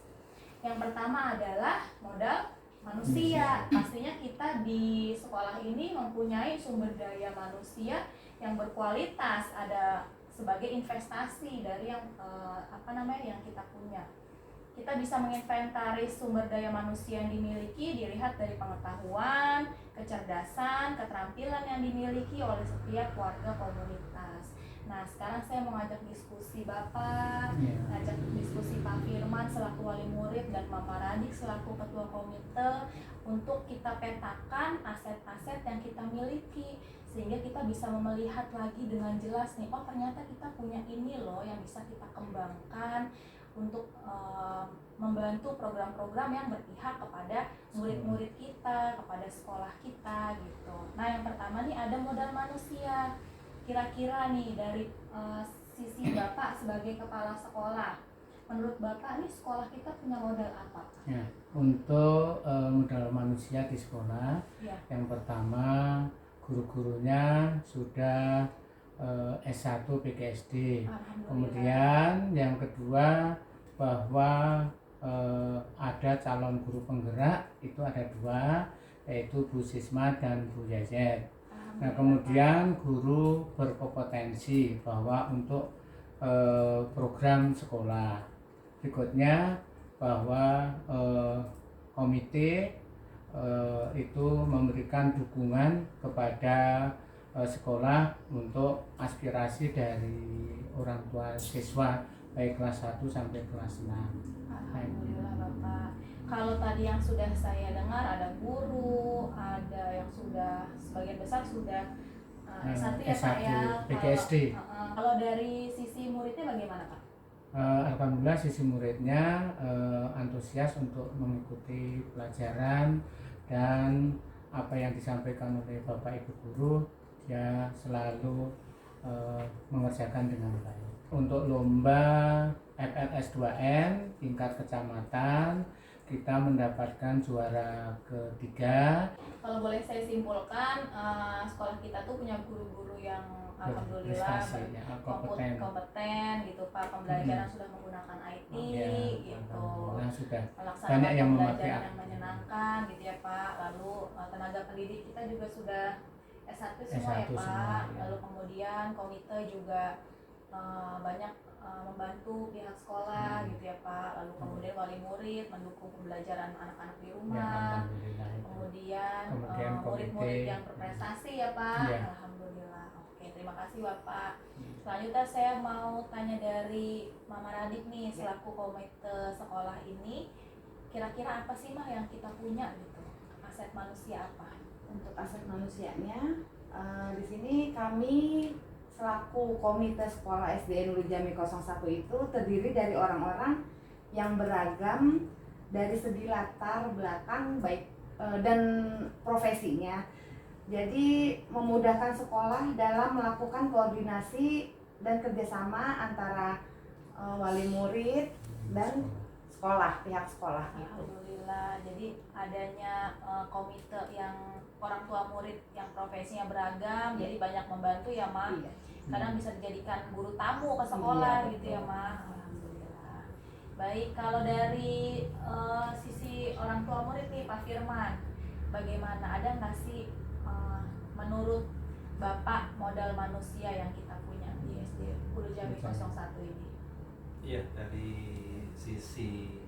Yang pertama adalah modal manusia. Pastinya kita di sekolah ini mempunyai sumber daya manusia yang berkualitas, ada sebagai investasi dari yang yang kita punya. Kita bisa menginventaris sumber daya manusia yang dimiliki dilihat dari pengetahuan, kecerdasan, keterampilan yang dimiliki oleh setiap warga komunitas. Nah, sekarang saya mau ngajak diskusi Bapak, ngajak diskusi Pak Firman selaku wali murid dan Mama Radik selaku ketua komite untuk kita petakan aset-aset yang kita miliki sehingga kita bisa melihat lagi dengan jelas nih, oh ternyata kita punya ini loh yang bisa kita kembangkan untuk membantu program-program yang berpihak kepada murid-murid kita, kepada sekolah kita gitu. Nah yang pertama nih ada modal manusia. Kira-kira nih dari sisi Bapak sebagai kepala sekolah, menurut Bapak nih sekolah kita punya modal apa? Ya, untuk modal manusia di sekolah, Ya. Yang pertama guru-gurunya sudah S1 PGSD. Kemudian yang kedua bahwa ada calon guru penggerak, itu ada 2, yaitu Bu Sisma dan Bu Yayet. Nah kemudian guru berkompetensi bahwa untuk program sekolah. Berikutnya bahwa komite itu memberikan dukungan kepada sekolah untuk aspirasi dari orang tua siswa baik kelas 1 sampai kelas 6. Alhamdulillah Bapak. Kalau tadi yang sudah saya dengar ada guru, ada yang sudah sebagian besar sudah S1 ya Pak ya. PGSD. Kalau dari sisi muridnya bagaimana Pak? Alhamdulillah sisi muridnya antusias untuk mengikuti pelajaran dan apa yang disampaikan oleh Bapak Ibu guru dia selalu mengerjakan dengan baik. Untuk lomba FLS 2N tingkat kecamatan kita mendapatkan juara ketiga. Kalau boleh saya simpulkan, sekolah kita tuh punya guru-guru yang alhamdulillah Berprestasi, ya, kompeten gitu Pak. Pembelajaran sudah menggunakan IT Ya, gitu. alhamdulillah sudah Melaksanakan banyak yang memakai pembelajaran yang menyenangkan gitu ya Pak. Lalu tenaga pendidik kita juga sudah S1 semua ya S1 Pak. semua, ya. Lalu kemudian komite juga banyak membantu pihak sekolah gitu ya Pak. Lalu kemudian wali murid mendukung pembelajaran anak-anak di ya, rumah. alhamdulillah itu. Kemudian Komite. murid-murid yang berprestasi ya Pak. Iya. Alhamdulillah. Oke, terima kasih Bapak. Selanjutnya saya mau tanya dari Mama Radik nih, selaku komite sekolah ini, kira-kira apa sih Mah yang kita punya gitu? Aset manusia apa? Untuk aset manusianya, di sini kami selaku komite sekolah SD Nurul Jami 01 itu terdiri dari orang-orang yang beragam dari segi latar belakang baik dan profesinya. Jadi memudahkan sekolah dalam melakukan koordinasi dan kerjasama antara wali murid dan sekolah, pihak sekolah gitu. Alhamdulillah. Jadi adanya komite yang orang tua murid yang profesinya beragam, jadi banyak membantu ya Mah. Iya. Kadang bisa dijadikan guru tamu ke sekolah Iya, gitu betul. ya Mah. Alhamdulillah. Baik, kalau dari sisi orang tua murid nih Pak Firman, bagaimana, ada nggak sih menurut Bapak modal manusia yang kita punya di SD Hulu Jambi 01 ini? Iya, dari sisi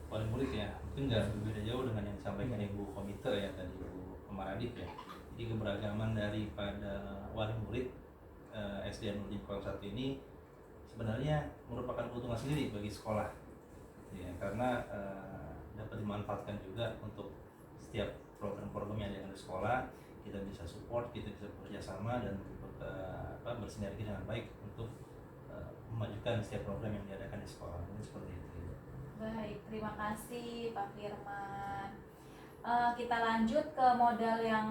wali murid ya, mungkin nggak berbeda jauh dengan yang disampaikan Ibu Komite ya tadi, Ibu Pemaradik ya. Jadi keberagaman daripada wali murid SD Nurul Jambi 01 ini sebenarnya merupakan keuntungan sendiri bagi sekolah, ya, karena dapat dimanfaatkan juga untuk setiap program-program yang ada di sekolah. Kita bisa support, kita bisa bekerja sama dan bersinergi dengan baik untuk memajukan setiap program yang diadakan di sekolah. Mungkin seperti itu. Baik, terima kasih Pak Firman. Kita lanjut ke modal yang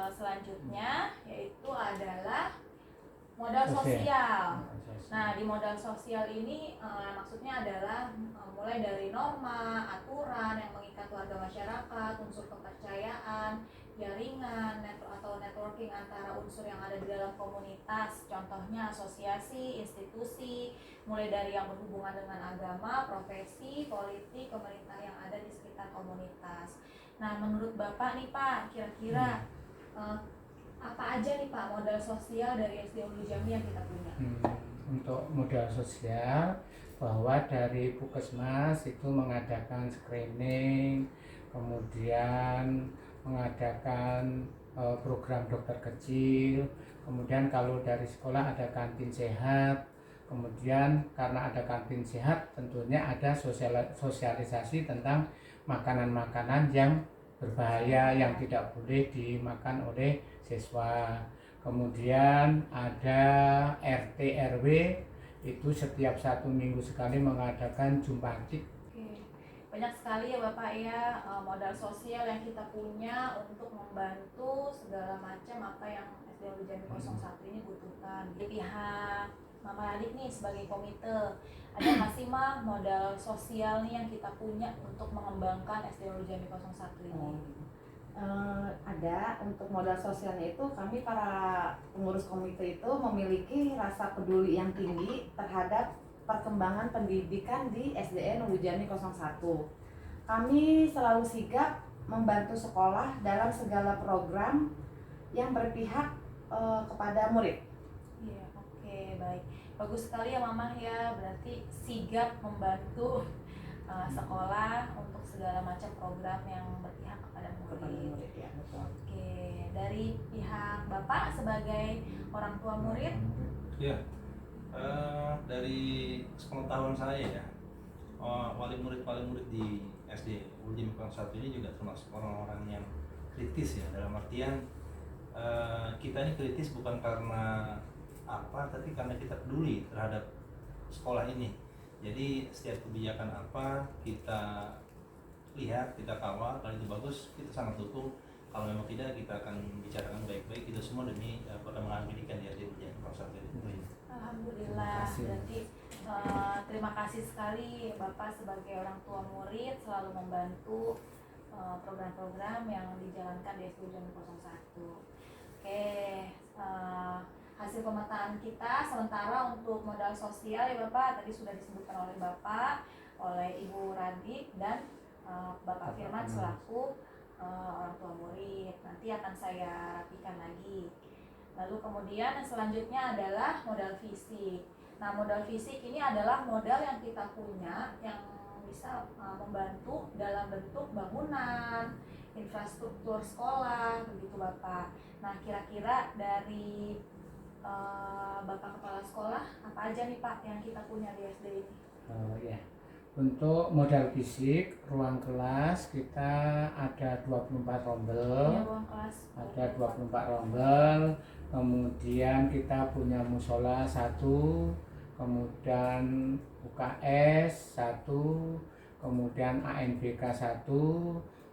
selanjutnya, yaitu adalah modal sosial. Nah, di modal sosial ini maksudnya adalah mulai dari norma, aturan yang mengikat warga masyarakat, unsur kepercayaan, jaringan, atau networking antara unsur yang ada di dalam komunitas, contohnya asosiasi, institusi, mulai dari yang berhubungan dengan agama, profesi, politik, pemerintah yang ada di sekitar komunitas. Nah, menurut Bapak nih Pak, kira-kira apa aja nih Pak modal sosial dari SD Hulu Jambi yang kita punya? Untuk modal sosial, bahwa dari Puskesmas itu mengadakan screening, kemudian mengadakan program dokter kecil, kemudian kalau dari sekolah ada kantin sehat, kemudian karena ada kantin sehat tentunya ada sosialisasi tentang makanan-makanan yang berbahaya yang tidak boleh dimakan oleh siswa. Kemudian ada RT RW itu setiap 1 minggu sekali mengadakan jumpatik. Oke. Banyak sekali ya Bapak ya modal sosial yang kita punya untuk membantu segala macam apa yang SD Hulu Jambi 01 ini butuhkan. Di pihak Mama Adik nih sebagai komite, ada nggak sih Mah modal sosial nih yang kita punya untuk mengembangkan SD Hulu Jambi 01 ini? Ada. Untuk modal sosialnya itu kami para pengurus komite itu memiliki rasa peduli yang tinggi terhadap perkembangan pendidikan di SDN Hulu Jambi 01. Kami selalu sigap membantu sekolah dalam segala program yang berpihak kepada murid. Iya, oke, baik. Bagus sekali ya Mama ya, berarti sigap membantu sekolah untuk segala macam program yang berpihak kepada murid. Ya, betul. Oke, dari pihak Bapak sebagai orang tua murid, Ya, dari sepengetahuan saya ya, wali murid di SD Hulu Jambi 01 ini juga termasuk orang-orang yang kritis ya, dalam artian kita ini kritis bukan karena apa, tapi karena kita peduli terhadap sekolah ini. Jadi setiap kebijakan apa kita lihat, kita kawal, kalau itu bagus kita sangat dukung, kalau memang tidak kita akan bicarakan baik-baik kita semua demi perkembangan pendidikan di SD Ujian Proses ini. Alhamdulillah, Terima kasih. berarti terima kasih sekali Bapak sebagai orang tua murid selalu membantu program-program yang dijalankan di SD Ujian 01. Oke, hasil pemetaan kita sementara untuk modal sosial ya Bapak, tadi sudah disebutkan oleh Bapak, oleh Ibu Radik dan Bapak Firman selaku orang tua murid. Nanti akan saya rapikan lagi. Lalu kemudian yang selanjutnya adalah modal fisik. Nah, modal fisik ini adalah modal yang kita punya yang bisa membantu dalam bentuk bangunan, infrastruktur sekolah, begitu Bapak. Nah, kira-kira dari Bapak Kepala Sekolah apa aja nih Pak yang kita punya di SD ini? Ya. Untuk modal fisik, ruang kelas kita ada 24 rombel. Ini ruang kelas. Ada 24 rombel. Kemudian kita punya musola 1, kemudian UKS 1, kemudian ANBK 1,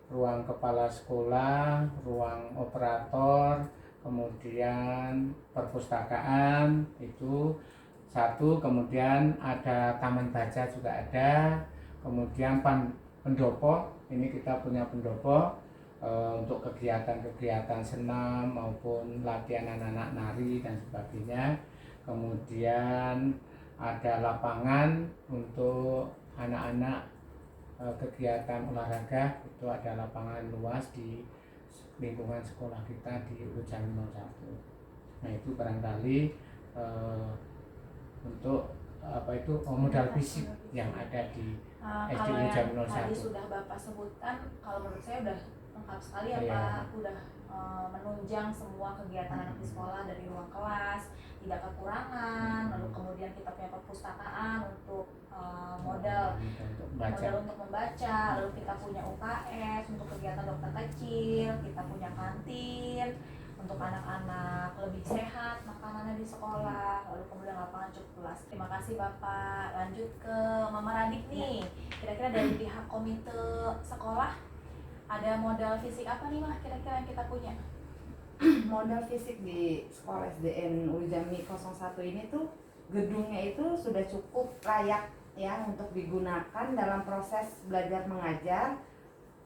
ruang kepala sekolah, ruang operator, kemudian perpustakaan itu 1, kemudian ada taman baca juga ada, kemudian pendopo, ini kita punya pendopo untuk kegiatan-kegiatan senam maupun latihan anak-anak nari dan sebagainya. Kemudian ada lapangan untuk anak-anak kegiatan olahraga, itu ada lapangan luas di lingkungan sekolah kita di Ujami 01. Nah, itu barangkali untuk modal fisik yang ada di SD Kalau yang Ujami tadi 01. sudah Bapak sebutkan, kalau menurut saya udah lengkap sekali ya Iya. Pak, udah menunjang semua kegiatan anak di sekolah dari ruang kelas, tidak kekurangan, lalu kemudian kita punya perpustakaan untuk modal untuk membaca. modal untuk membaca, lalu kita punya UKS untuk kegiatan dokter kecil, kita punya kantin untuk anak-anak lebih sehat makanannya di sekolah, lalu kemudian lapangan cukup luas. Terima kasih Bapak. Lanjut ke Mama Radik nih, kira-kira dari pihak komite sekolah ada modal fisik apa nih Mah kira-kira yang kita punya? Modal fisik di sekolah SDN Uljami 01 ini tuh gedungnya itu sudah cukup layak ya untuk digunakan dalam proses belajar mengajar,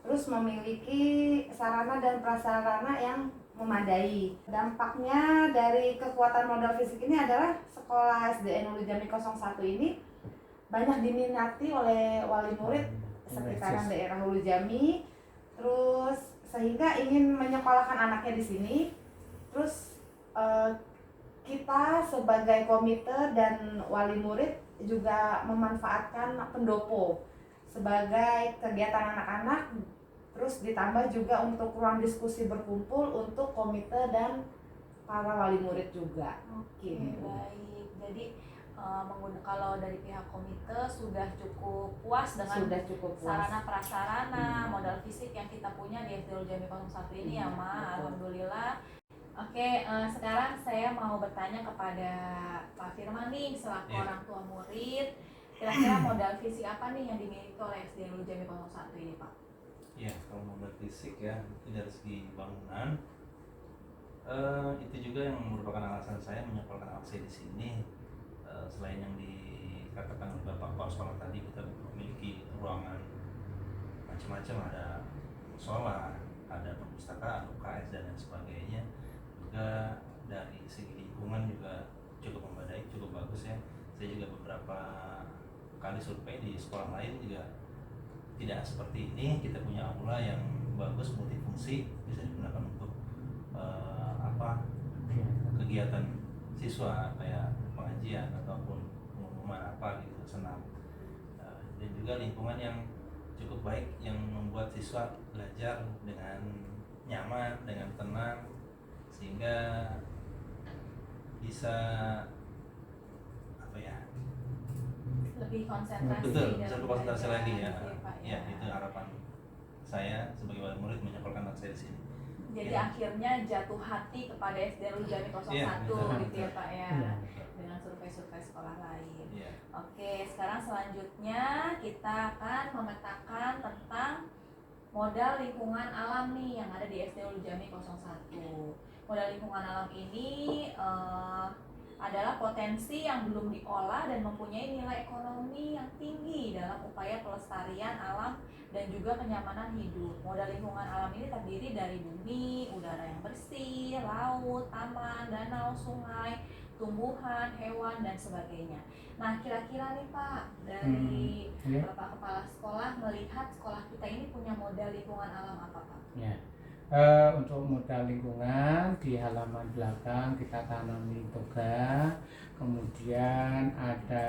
terus memiliki sarana dan prasarana yang memadai. Dampaknya dari kekuatan modal fisik ini adalah sekolah SDN Uljami 01 ini banyak diminati oleh wali murid sekitaran daerah Hulu Jami, terus sehingga ingin menyekolahkan anaknya di sini. Terus kita sebagai komite dan wali murid juga memanfaatkan pendopo sebagai kegiatan anak-anak, terus ditambah juga untuk ruang diskusi berkumpul untuk komite dan para wali murid juga. Oke, Gitu. baik. Jadi kalau dari pihak komite sudah cukup puas dengan Sudah cukup puas. sarana prasarana, modal fisik yang kita punya di SD Uljami 01 ini ya Ma, Betul. alhamdulillah. Oke, sekarang saya mau bertanya kepada Pak Firman nih selaku Iya. orang tua murid, kira-kira modal fisik apa nih yang dimiliki oleh SD Uljami 01 ini Pak? Ya, kalau modal fisik ya, mungkin dari segi bangunan, itu juga yang merupakan alasan saya menyekolahkan anak saya di sini. Selain yang dikatakan oleh Bapak Kepala Sekolah tadi, kita memiliki ruangan macam-macam, ada musola, ada perpustakaan, UKS dan lain sebagainya. Juga dari segi lingkungan juga cukup memadai, cukup bagus ya. Saya juga beberapa kali survei di sekolah lain juga tidak seperti ini. Kita punya aula yang bagus, multifungsi, bisa digunakan untuk kegiatan siswa kayak pengajian ataupun pengumuman apa gitu, senam. Dan juga lingkungan yang cukup baik yang membuat siswa belajar dengan nyaman, dengan tenang, sehingga bisa Lebih konsentrasi betul, dalam bisa berkonsentrasi belajar, lagi ya. gitu Pak, Ya, itu harapan saya sebagai wali murid menyekolahkan anak saya di sini. Jadi Ya. akhirnya jatuh hati kepada SD Uljami 01 Iya, betul. gitu ya Pak ya, Iya. dengan survei survei-survei sekolah lain. Iya. Oke, sekarang selanjutnya kita akan memetakan tentang modal lingkungan alam nih yang ada di SD Hulu Jami 01. Modal lingkungan alam ini adalah potensi yang belum diolah dan mempunyai nilai ekonomi yang tinggi dalam upaya pelestarian alam dan juga kenyamanan hidup. Modal lingkungan alam ini terdiri dari bumi, udara yang bersih, laut, taman, danau, sungai, tumbuhan, hewan, dan sebagainya. Nah, kira-kira nih Pak, dari Ya. Bapak Kepala Sekolah melihat sekolah kita ini punya modal lingkungan alam apa Pak? Ya. Untuk modal lingkungan di halaman belakang kita tanami toga, kemudian ada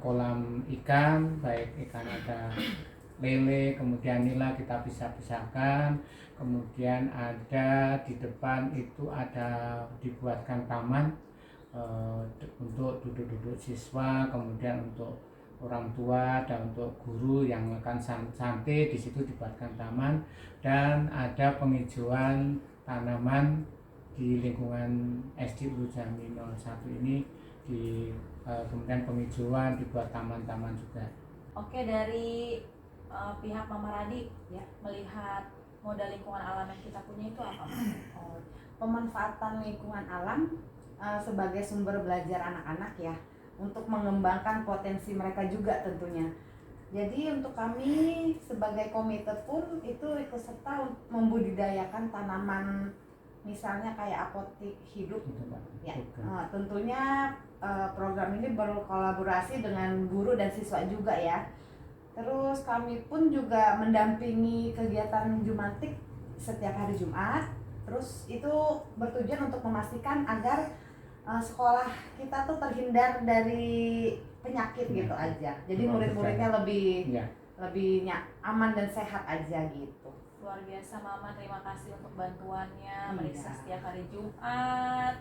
kolam ikan, baik ikan ada lele, kemudian nila kita pisah-pisahkan, kemudian ada di depan itu ada dibuatkan taman untuk duduk-duduk siswa, kemudian untuk orang tua dan untuk guru yang akan santai di situ dibuatkan taman, dan ada penghijauan tanaman di lingkungan SD Hulu Jami 01 ini kemudian penghijauan dibuat taman-taman juga. Oke, dari pihak Mama Radi Ya. melihat modal lingkungan alam yang kita punya itu apa? Oh, pemanfaatan lingkungan alam sebagai sumber belajar anak-anak ya, untuk mengembangkan potensi mereka juga tentunya. Jadi untuk kami sebagai komite pun itu ikut serta membudidayakan tanaman, misalnya kayak apotik hidup Gitu, Pak. ya. Juga. Tentunya program ini berkolaborasi dengan guru dan siswa juga ya. Terus kami pun juga mendampingi kegiatan Jumantik setiap hari Jumat. Terus itu bertujuan untuk memastikan agar sekolah kita tuh terhindar dari penyakit gitu aja. Jadi murid-muridnya lebih Ya. aman dan sehat aja gitu. Luar biasa Mama, terima kasih untuk bantuannya. Iya. Meriksa setiap hari Jumat,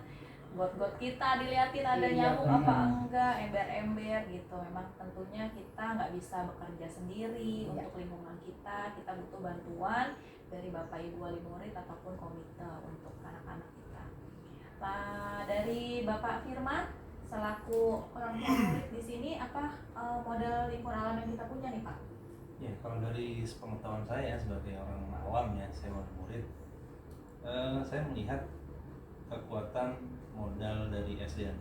got-got kita diliatin ada Iya. nyamuk apa enggak, ember-ember gitu. Memang tentunya kita nggak bisa bekerja sendiri. Iya. Untuk lingkungan kita butuh bantuan dari Bapak Ibu wali murid ataupun komite untuk anak-anak kita. Nah, dari Bapak Firman selaku orang tua murid di sini, apa modal lingkungan alam yang kita punya nih Pak? Ya, kalau dari pengetahuan saya sebagai orang awam ya, saya murid, saya melihat kekuatan modal dari SDN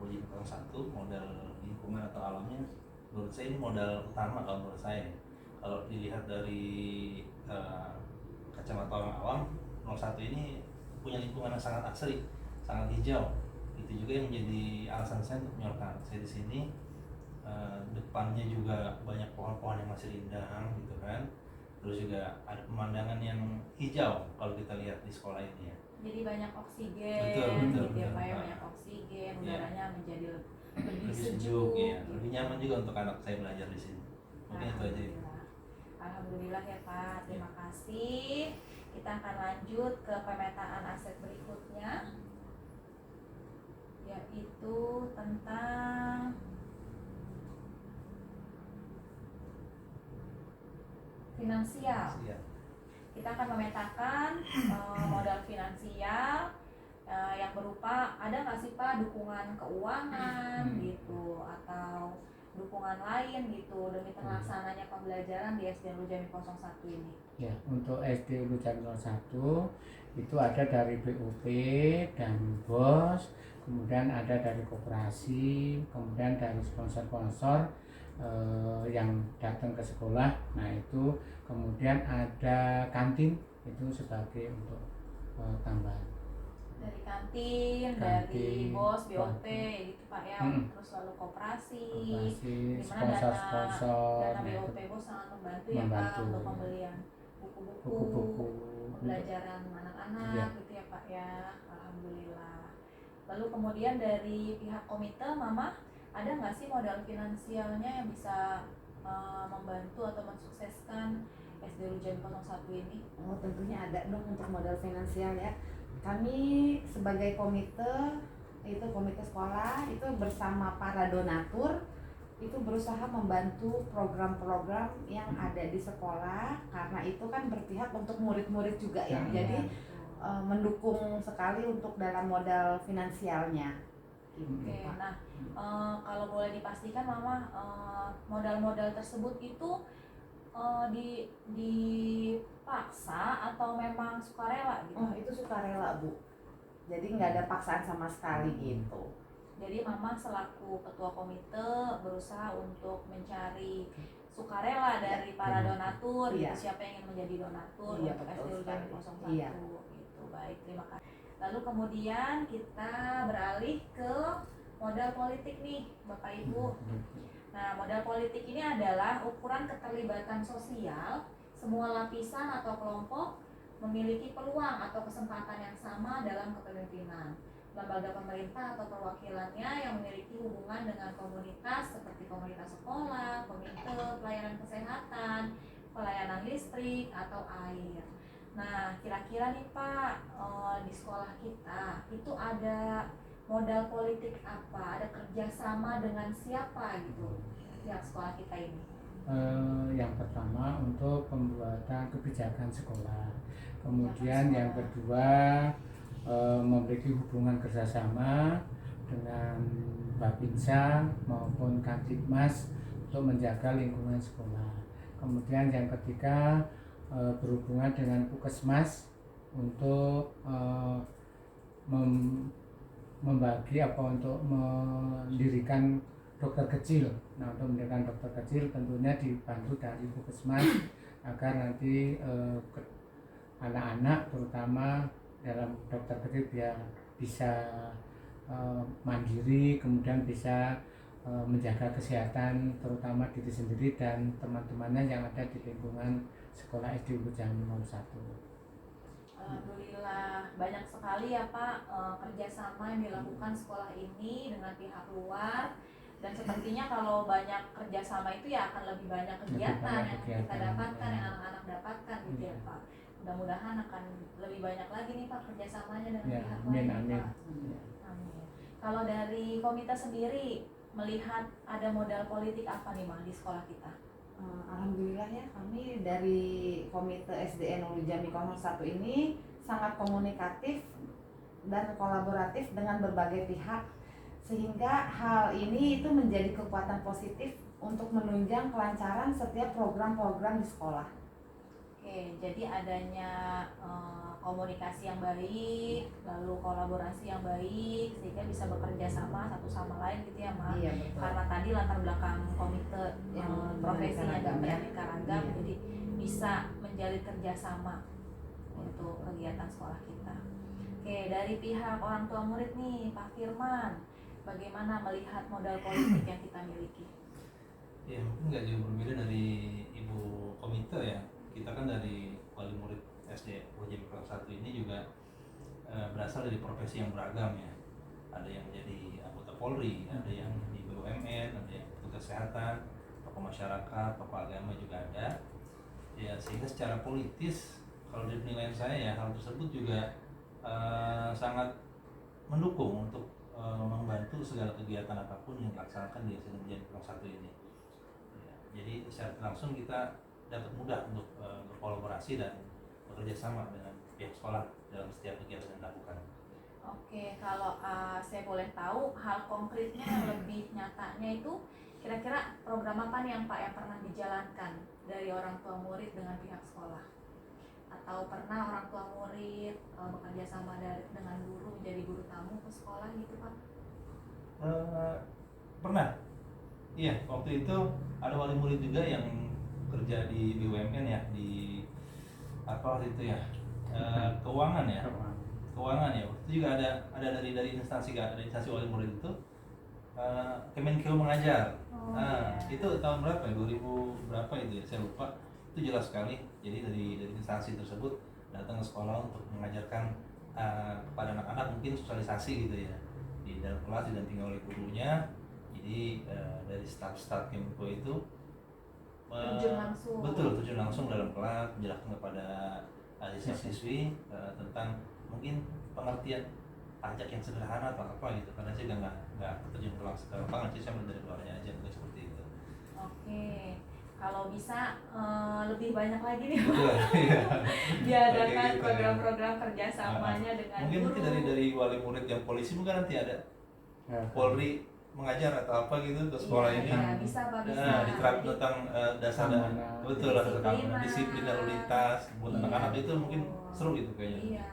Hulu Jami 01, modal lingkungan atau alamnya, menurut saya ini modal utama kalau menurut saya. Kalau dilihat dari kacamata orang awam, 01 ini punya lingkungan yang sangat asri, sangat hijau. Itu juga yang menjadi alasan saya untuk menyertakan saya di sini. Depannya juga banyak pohon-pohon yang masih rindang gitu kan. Terus juga ada pemandangan yang hijau kalau kita lihat di sekolah ini ya. Jadi banyak oksigen, Betul, gitu ya betul. Pak ya, banyak oksigen, Iya. udaranya menjadi lebih Lebih sejuk, sejuk ya, gitu. lebih nyaman juga untuk anak saya belajar di sini. Mungkin itu aja. Alhamdulillah. Alhamdulillah ya Pak, terima kasih. Kita akan lanjut ke pemetaan aset berikutnya, yaitu tentang finansial. Iya. Kita akan memetakan modal finansial yang berupa, ada nggak sih Pak dukungan keuangan gitu atau dukungan lain gitu demi terlaksananya pembelajaran di SD Hulu Jami 01 ini. Ya, untuk SD Hulu Jami 01 itu ada dari BUP dan BOS, kemudian ada dari koperasi, kemudian dari sponsor-sponsor yang datang ke sekolah. Nah itu kemudian ada kantin itu sebagai untuk tambahan. Dari kantin, dari BOS, BOP gitu Pak ya, terus lalu koperasi, dimana sponsor-sponsor dana BOP BOS sangat membantu ya Pak untuk pembelian buku-buku pembelajaran anak-anak Ya. gitu ya Pak ya. Alhamdulillah. Lalu kemudian dari pihak komite Mama, ada nggak sih modal finansialnya yang bisa membantu atau mensukseskan SD Hulu Jami 01 ini? Oh, tentunya ada dong untuk modal finansial ya. Kami sebagai komite, itu komite sekolah itu bersama para donatur itu berusaha membantu program-program yang ada di sekolah, karena itu kan berpihak untuk murid-murid juga ya. Jadi mendukung sekali untuk dalam modal finansialnya gitu Oke, Pak. nah kalau boleh dipastikan Mama, modal-modal tersebut itu dipaksa atau memang sukarela gitu? Oh itu sukarela Bu, jadi nggak ada paksaan sama sekali gitu. Jadi Mama selaku ketua komite berusaha untuk mencari sukarela dari para donatur, Iya. gitu. Siapa yang ingin menjadi donatur Iya, untuk betul SD Urjani sekali. 01 Iya. gitu. Baik, terima kasih. Lalu kemudian kita beralih ke modal politik nih, Bapak Ibu. Nah, modal politik ini adalah ukuran keterlibatan sosial semua lapisan atau kelompok memiliki peluang atau kesempatan yang sama dalam kepemimpinan. Lembaga pemerintah atau perwakilannya yang memiliki hubungan dengan komunitas seperti komunitas sekolah, komite, pelayanan kesehatan, pelayanan listrik, atau air. Nah, kira-kira nih Pak, di sekolah kita itu ada modal politik apa? Ada kerjasama dengan siapa gitu pihak sekolah kita ini? Yang pertama untuk pembuatan kebijakan sekolah, kemudian yang kedua memiliki hubungan kerjasama dengan Babinsa maupun Kamtibmas untuk menjaga lingkungan sekolah. Kemudian yang ketiga berhubungan dengan Puskesmas untuk membagi untuk mendirikan dokter kecil. Nah, untuk mendirikan dokter kecil tentunya dibantu dari Puskesmas agar nanti anak-anak terutama dalam dokter kecil biar bisa mandiri, kemudian bisa menjaga kesehatan terutama diri sendiri dan teman-temannya yang ada di lingkungan sekolah SD Urjani 01. Alhamdulillah banyak sekali ya Pak kerjasama yang dilakukan sekolah ini dengan pihak luar, dan sepertinya kalau banyak kerjasama itu ya akan lebih banyak kegiatan yang kita dapatkan, yang anak-anak dapatkan gitu ya Pak. Mudah-mudahan akan lebih banyak lagi nih Pak kerjasamanya dengan pihak lain Pak. Amin. Kalau dari komite sendiri melihat ada modal politik apa nih Mah di sekolah kita? Alhamdulillah ya, kami dari komite SDN Urjami 01 ini sangat komunikatif dan kolaboratif dengan berbagai pihak, sehingga hal ini itu menjadi kekuatan positif untuk menunjang kelancaran setiap program-program di sekolah. Oke, jadi adanya komunikasi yang baik, lalu kolaborasi yang baik, sehingga bisa bekerja sama satu sama lain gitu ya Mak. Iya betul. Karena tadi latar belakang komite Yang profesinya beraneka dan ragam, ya. beraneka ragam, Iya. jadi bisa menjalin kerjasama untuk kegiatan sekolah kita. Oke, dari pihak orang tua murid nih, Pak Firman, bagaimana melihat modal politik yang kita miliki? Ya mungkin nggak jauh berbeda dari ibu komite ya. Kita kan dari wali murid SD Urjami 01 ini juga berasal dari profesi yang beragam ya. Ada yang menjadi anggota Polri, ada yang di BUMN, ada yang petugas kesehatan, tokoh masyarakat, tokoh agama juga ada. Ya sehingga secara politis kalau dari penilaian saya ya hal tersebut juga sangat mendukung untuk membantu segala kegiatan apapun yang dilaksanakan di SD Urjami 01 ini. Ya, jadi secara langsung kita dapat mudah untuk berkolaborasi dan bekerja sama dengan pihak sekolah dalam setiap kegiatan yang dilakukan. Oke, kalau saya boleh tahu hal konkretnya yang lebih nyatanya itu kira-kira program apa nih yang Pak yang pernah dijalankan dari orang tua murid dengan pihak sekolah? Atau pernah orang tua murid bekerja sama dengan guru menjadi guru tamu ke sekolah gitu Pak? Pernah. Iya, waktu itu ada wali murid juga yang kerja di BUMN ya, di apa waktu itu ya, keuangan ya, keuangan ya. Waktu itu juga ada dari instansi wali murid itu, Kemenkeu mengajar. Itu tahun berapa ya? 2000 berapa itu ya? Saya lupa. Itu jelas sekali. Jadi dari instansi tersebut datang ke sekolah untuk mengajarkan kepada anak-anak, mungkin sosialisasi gitu ya, di dalam kelas didampingi oleh gurunya. Jadi dari staf Kemenkeu itu Terjun langsung. Betul, terjun langsung dalam kelas menjelaskan kepada siswa-siswi tentang mungkin pengertian pajak yang sederhana atau apa gitu, karena saya nggak terjun langsung ke lapangan, saya melihat dari luarnya aja mungkin seperti itu. Oke, kalau bisa lebih banyak lagi nih Betul, iya. diadakan Oke, gitu, program-program kerjasamanya dengan mungkin guru. dari wali murid yang polisi mungkin nanti ada Polri mengajar atau apa gitu ke sekolah ini. Iya, bisa Pak, bisa. Diterapkan Jadi, tentang dasar keamanan. betul dasar keamanan, Disiplinan. disiplin lalu lintas buat Iya, anak-anak itu mungkin betul. seru gitu kayaknya. Iya.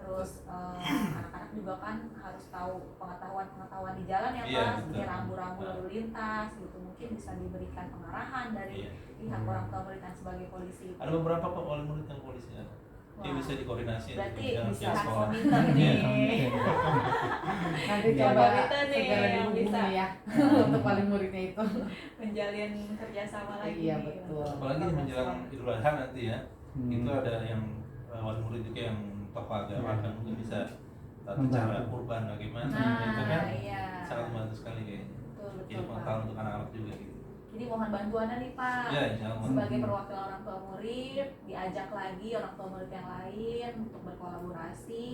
Terus anak-anak juga kan harus tahu pengetahuan di jalan ya Iya, Pak, betul. seperti rambu-rambu lalu lintas gitu. Mungkin bisa diberikan pengarahan dari Iya. pihak orang tua murid dan sebagai polisi. Ada beberapa kok wali murid yang polisi ada. Yang Wah, bisa dikoordinasi berarti dengan bisa pihak sekolah. komiter Iya. nih. Nanti Iya. coba Kita nih segera yang dihubungi bisa. ya untuk wali muridnya itu. Menjalin kerjasama lagi. Iya, nih. betul. Apalagi menjelang Idul Adha nanti ya. Itu Hmm. ada yang wali murid juga yang tokoh agama Iya. kan mungkin bisa tata Membantu. cara kurban bagaimana Nah, itu kan iya. sangat membantu sekali kayaknya. Betul, Jadi betul Pak. pengetahuan untuk anak-anak juga gitu. Jadi mohon bantuannya nih Pak. Ya, insya Allah. Sebagai perwakilan orang tua murid, diajak lagi orang tua murid yang lain untuk berkolaborasi,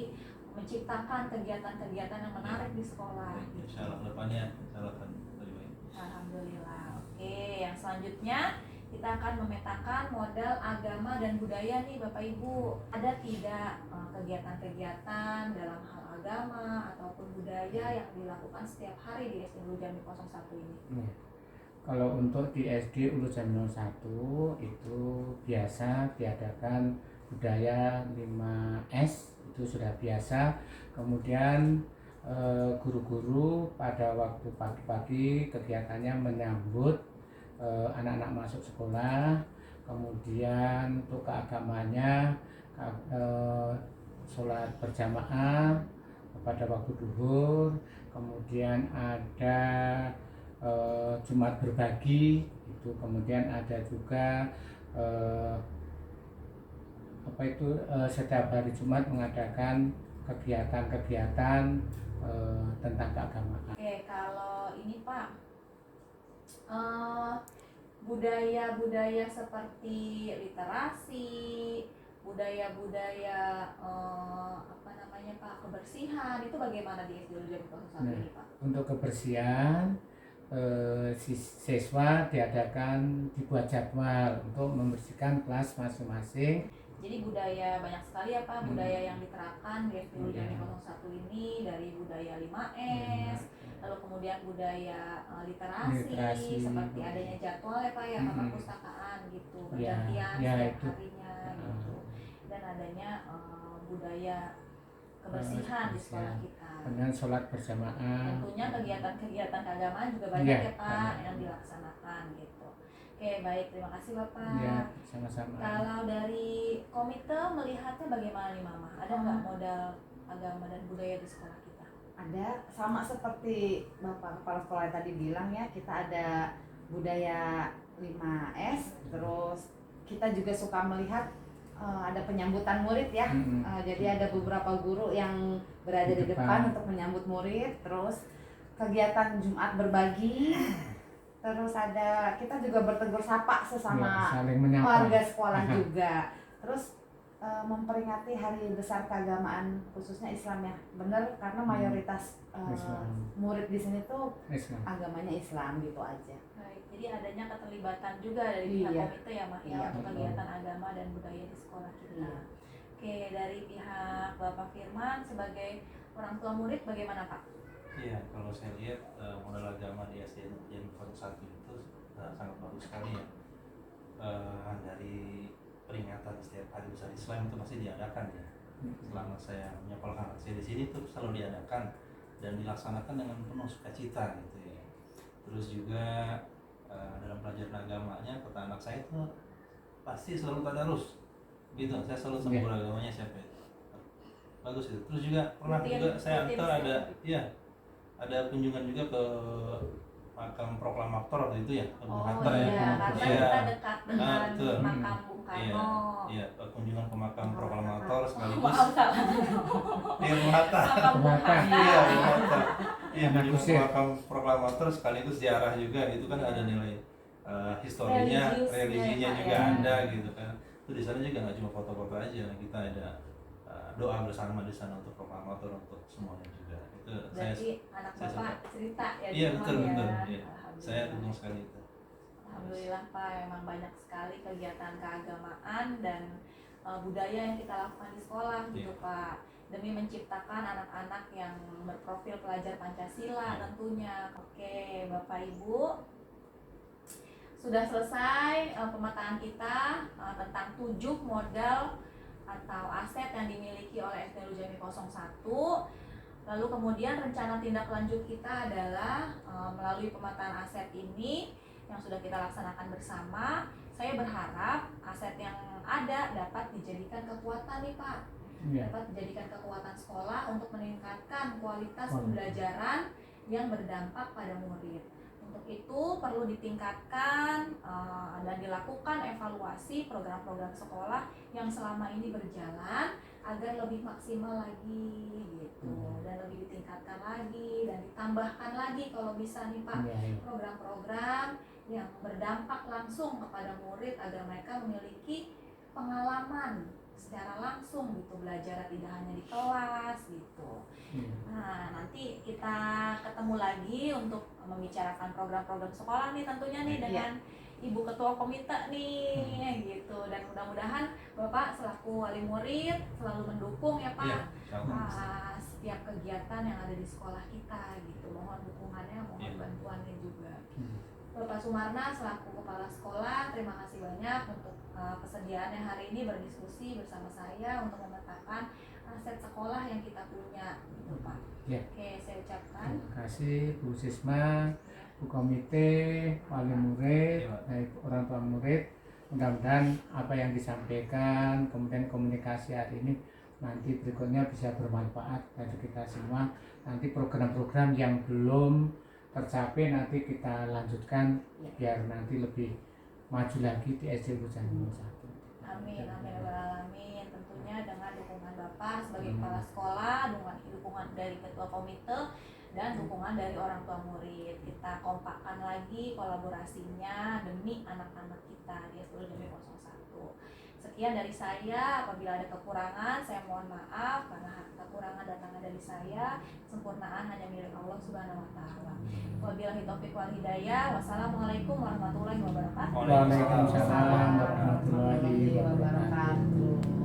menciptakan kegiatan-kegiatan yang menarik di sekolah. Insya Allah kedepannya insya Allah akan lebih baik. Alhamdulillah. Oke, yang selanjutnya kita akan memetakan modal agama dan budaya nih Bapak Ibu. Ada tidak kegiatan-kegiatan dalam hal agama ataupun budaya yang dilakukan setiap hari di SD Ulu Jami 01 ini? Iya. Kalau untuk di SD Ulu Jami 01 itu biasa diadakan budaya 5S, itu sudah biasa. Kemudian guru-guru pada waktu pagi-pagi kegiatannya menyambut anak-anak masuk sekolah. Kemudian untuk keagamanya sholat berjamaah pada waktu duhur. Kemudian ada Jumat berbagi itu, kemudian ada juga setiap hari Jumat mengadakan kegiatan-kegiatan tentang keagamaan. Oke, kalau ini Pak, budaya-budaya seperti literasi, budaya-budaya Pak, kebersihan itu bagaimana di SD Ulu Jami 01 ini Pak? Untuk kebersihan siswa dibuat jadwal untuk membersihkan kelas masing-masing. Jadi budaya banyak sekali ya Pak, budaya yang diterapkan di SD Ulu Jami 01 ini, dari budaya 5S, lalu kemudian budaya literasi, seperti adanya jadwal ya Pak ya, perpustakaan gitu, bergantian setiap harinya gitu, dan adanya budaya kebersihan di sekolah kita. Dengan sholat berjamaah. Tentunya kegiatan-kegiatan keagamaan juga banyak Iya, ya Pak banyak. yang dilaksanakan gitu. Oke, baik, terima kasih Bapak. Ya, sama-sama. Kalau dari komite melihatnya bagaimana nih Mama? Ada nggak modal agama dan budaya di sekolah kita? Ada, sama seperti Bapak Kepala Sekolah tadi bilang ya, kita ada budaya 5S, terus kita juga suka melihat ada penyambutan murid ya. Jadi ada beberapa guru yang berada di depan untuk menyambut murid, terus kegiatan Jumat berbagi, terus ada kita juga bertegur sapa sesama saling menyapa. warga sekolah juga, terus memperingati hari besar keagamaan khususnya Islam ya, bener karena mayoritas Islam. murid di sini tuh Islam. agamanya Islam gitu aja. Baik, jadi adanya keterlibatan juga dari pihak Iya. komite ya Mah ya, Iya, untuk betul. kegiatan agama dan budaya di sekolah kita. Iya. Oke, dari pihak Bapak Firman sebagai orang tua murid bagaimana Pak? Iya, kalau saya lihat modal agama di SD Jami 01 itu sangat bagus sekali ya. Dari peringatan setiap hari besar Islam itu pasti diadakan ya. Selama saya menyekolahkan anak saya di sini itu selalu diadakan dan dilaksanakan dengan penuh sukacita gitu ya. Terus juga dalam pelajaran agamanya kata anak saya itu pasti selalu tadarus gitu. Saya selalu sama guru agamanya siapa itu. Bagus itu. Terus juga pernah juga saya antar ada kunjungan juga ke makam proklamator waktu itu ya, Bung Hatta ya. Iya, karena Iya. kita dekat dengan betul. makam Bung Karno. Iya, kunjungan ke makam proklamator sekaligus. Maaf salah. Iya, Bung Hatta. Makam Bung Hatta. Iya, Bung Hatta. Iya, Anak kunjungan ke kusir. makam proklamator sekaligus ziarah juga. Itu kan ada nilai historinya, religinya Pak, juga ya. ada gitu kan. Itu di sana juga nggak cuma foto-foto aja, kita ada doa bersama di sana untuk proklamator untuk semuanya juga. Itu Berarti anak saya Bapak cerita ya di Iya, rumah betul, ya. betul. Iya. Alhamdulillah. Saya dukung sekali itu. Alhamdulillah Pak, memang banyak sekali kegiatan keagamaan dan budaya yang kita lakukan di sekolah gitu Iya. Pak. demi menciptakan anak-anak yang berprofil pelajar Pancasila tentunya. Oke, Bapak Ibu, sudah selesai pemetaan kita tentang 7 modal atau aset yang dimiliki oleh SD Nurul Jami 01. Lalu kemudian rencana tindak lanjut kita adalah melalui pemetaan aset ini yang sudah kita laksanakan bersama, saya berharap aset yang ada dapat dijadikan kekuatan nih Pak, dapat dijadikan kekuatan sekolah untuk meningkatkan kualitas pembelajaran yang berdampak pada murid. Untuk itu perlu ditingkatkan dan dilakukan evaluasi program-program sekolah yang selama ini berjalan agar lebih maksimal lagi gitu, dan lebih ditingkatkan lagi dan ditambahkan lagi kalau bisa nih Pak, program-program yang berdampak langsung kepada murid agar mereka memiliki pengalaman secara langsung gitu, belajar tidak hanya di kelas gitu. Nah, nanti kita ketemu lagi untuk membicarakan program-program sekolah nih tentunya nih dengan Ibu Ketua Komite nih gitu, dan mudah-mudahan Bapak selaku wali murid selalu mendukung ya Pak setiap kegiatan yang ada di sekolah kita gitu. Mohon dukungannya, mohon bantuannya juga. Bapak Sumarna selaku Kepala Sekolah, terima kasih banyak untuk kesediaannya hari ini berdiskusi bersama saya untuk memetakan aset sekolah yang kita punya gitu Pak. Oke, saya ucapkan terima kasih Bu Sisma, Bu Komite, wali murid, baik orang tua murid. Mudah-mudahan apa yang disampaikan, kemudian komunikasi hari ini nanti berikutnya bisa bermanfaat bagi kita semua. Nanti program-program yang belum tercapai nanti kita lanjutkan biar nanti lebih maju lagi di SD Nurul Jami 01. Amin, amin ya rabbal alamin. Tentunya dengan dukungan Bapak sebagai kepala sekolah, dukungan dari ketua komite, dan dukungan dari orang tua murid. Kita kompakkan lagi kolaborasinya demi anak-anak kita di SD Nurul Jami 01. Sekian dari saya, apabila ada kekurangan saya mohon maaf karena kekurangan datangnya dari saya, kesempurnaan hanya milik Allah Subhanahu wa taala. Wabillahi taufiq wal hidayah. Wassalamualaikum warahmatullahi wabarakatuh. Waalaikumsalam warahmatullahi wabarakatuh.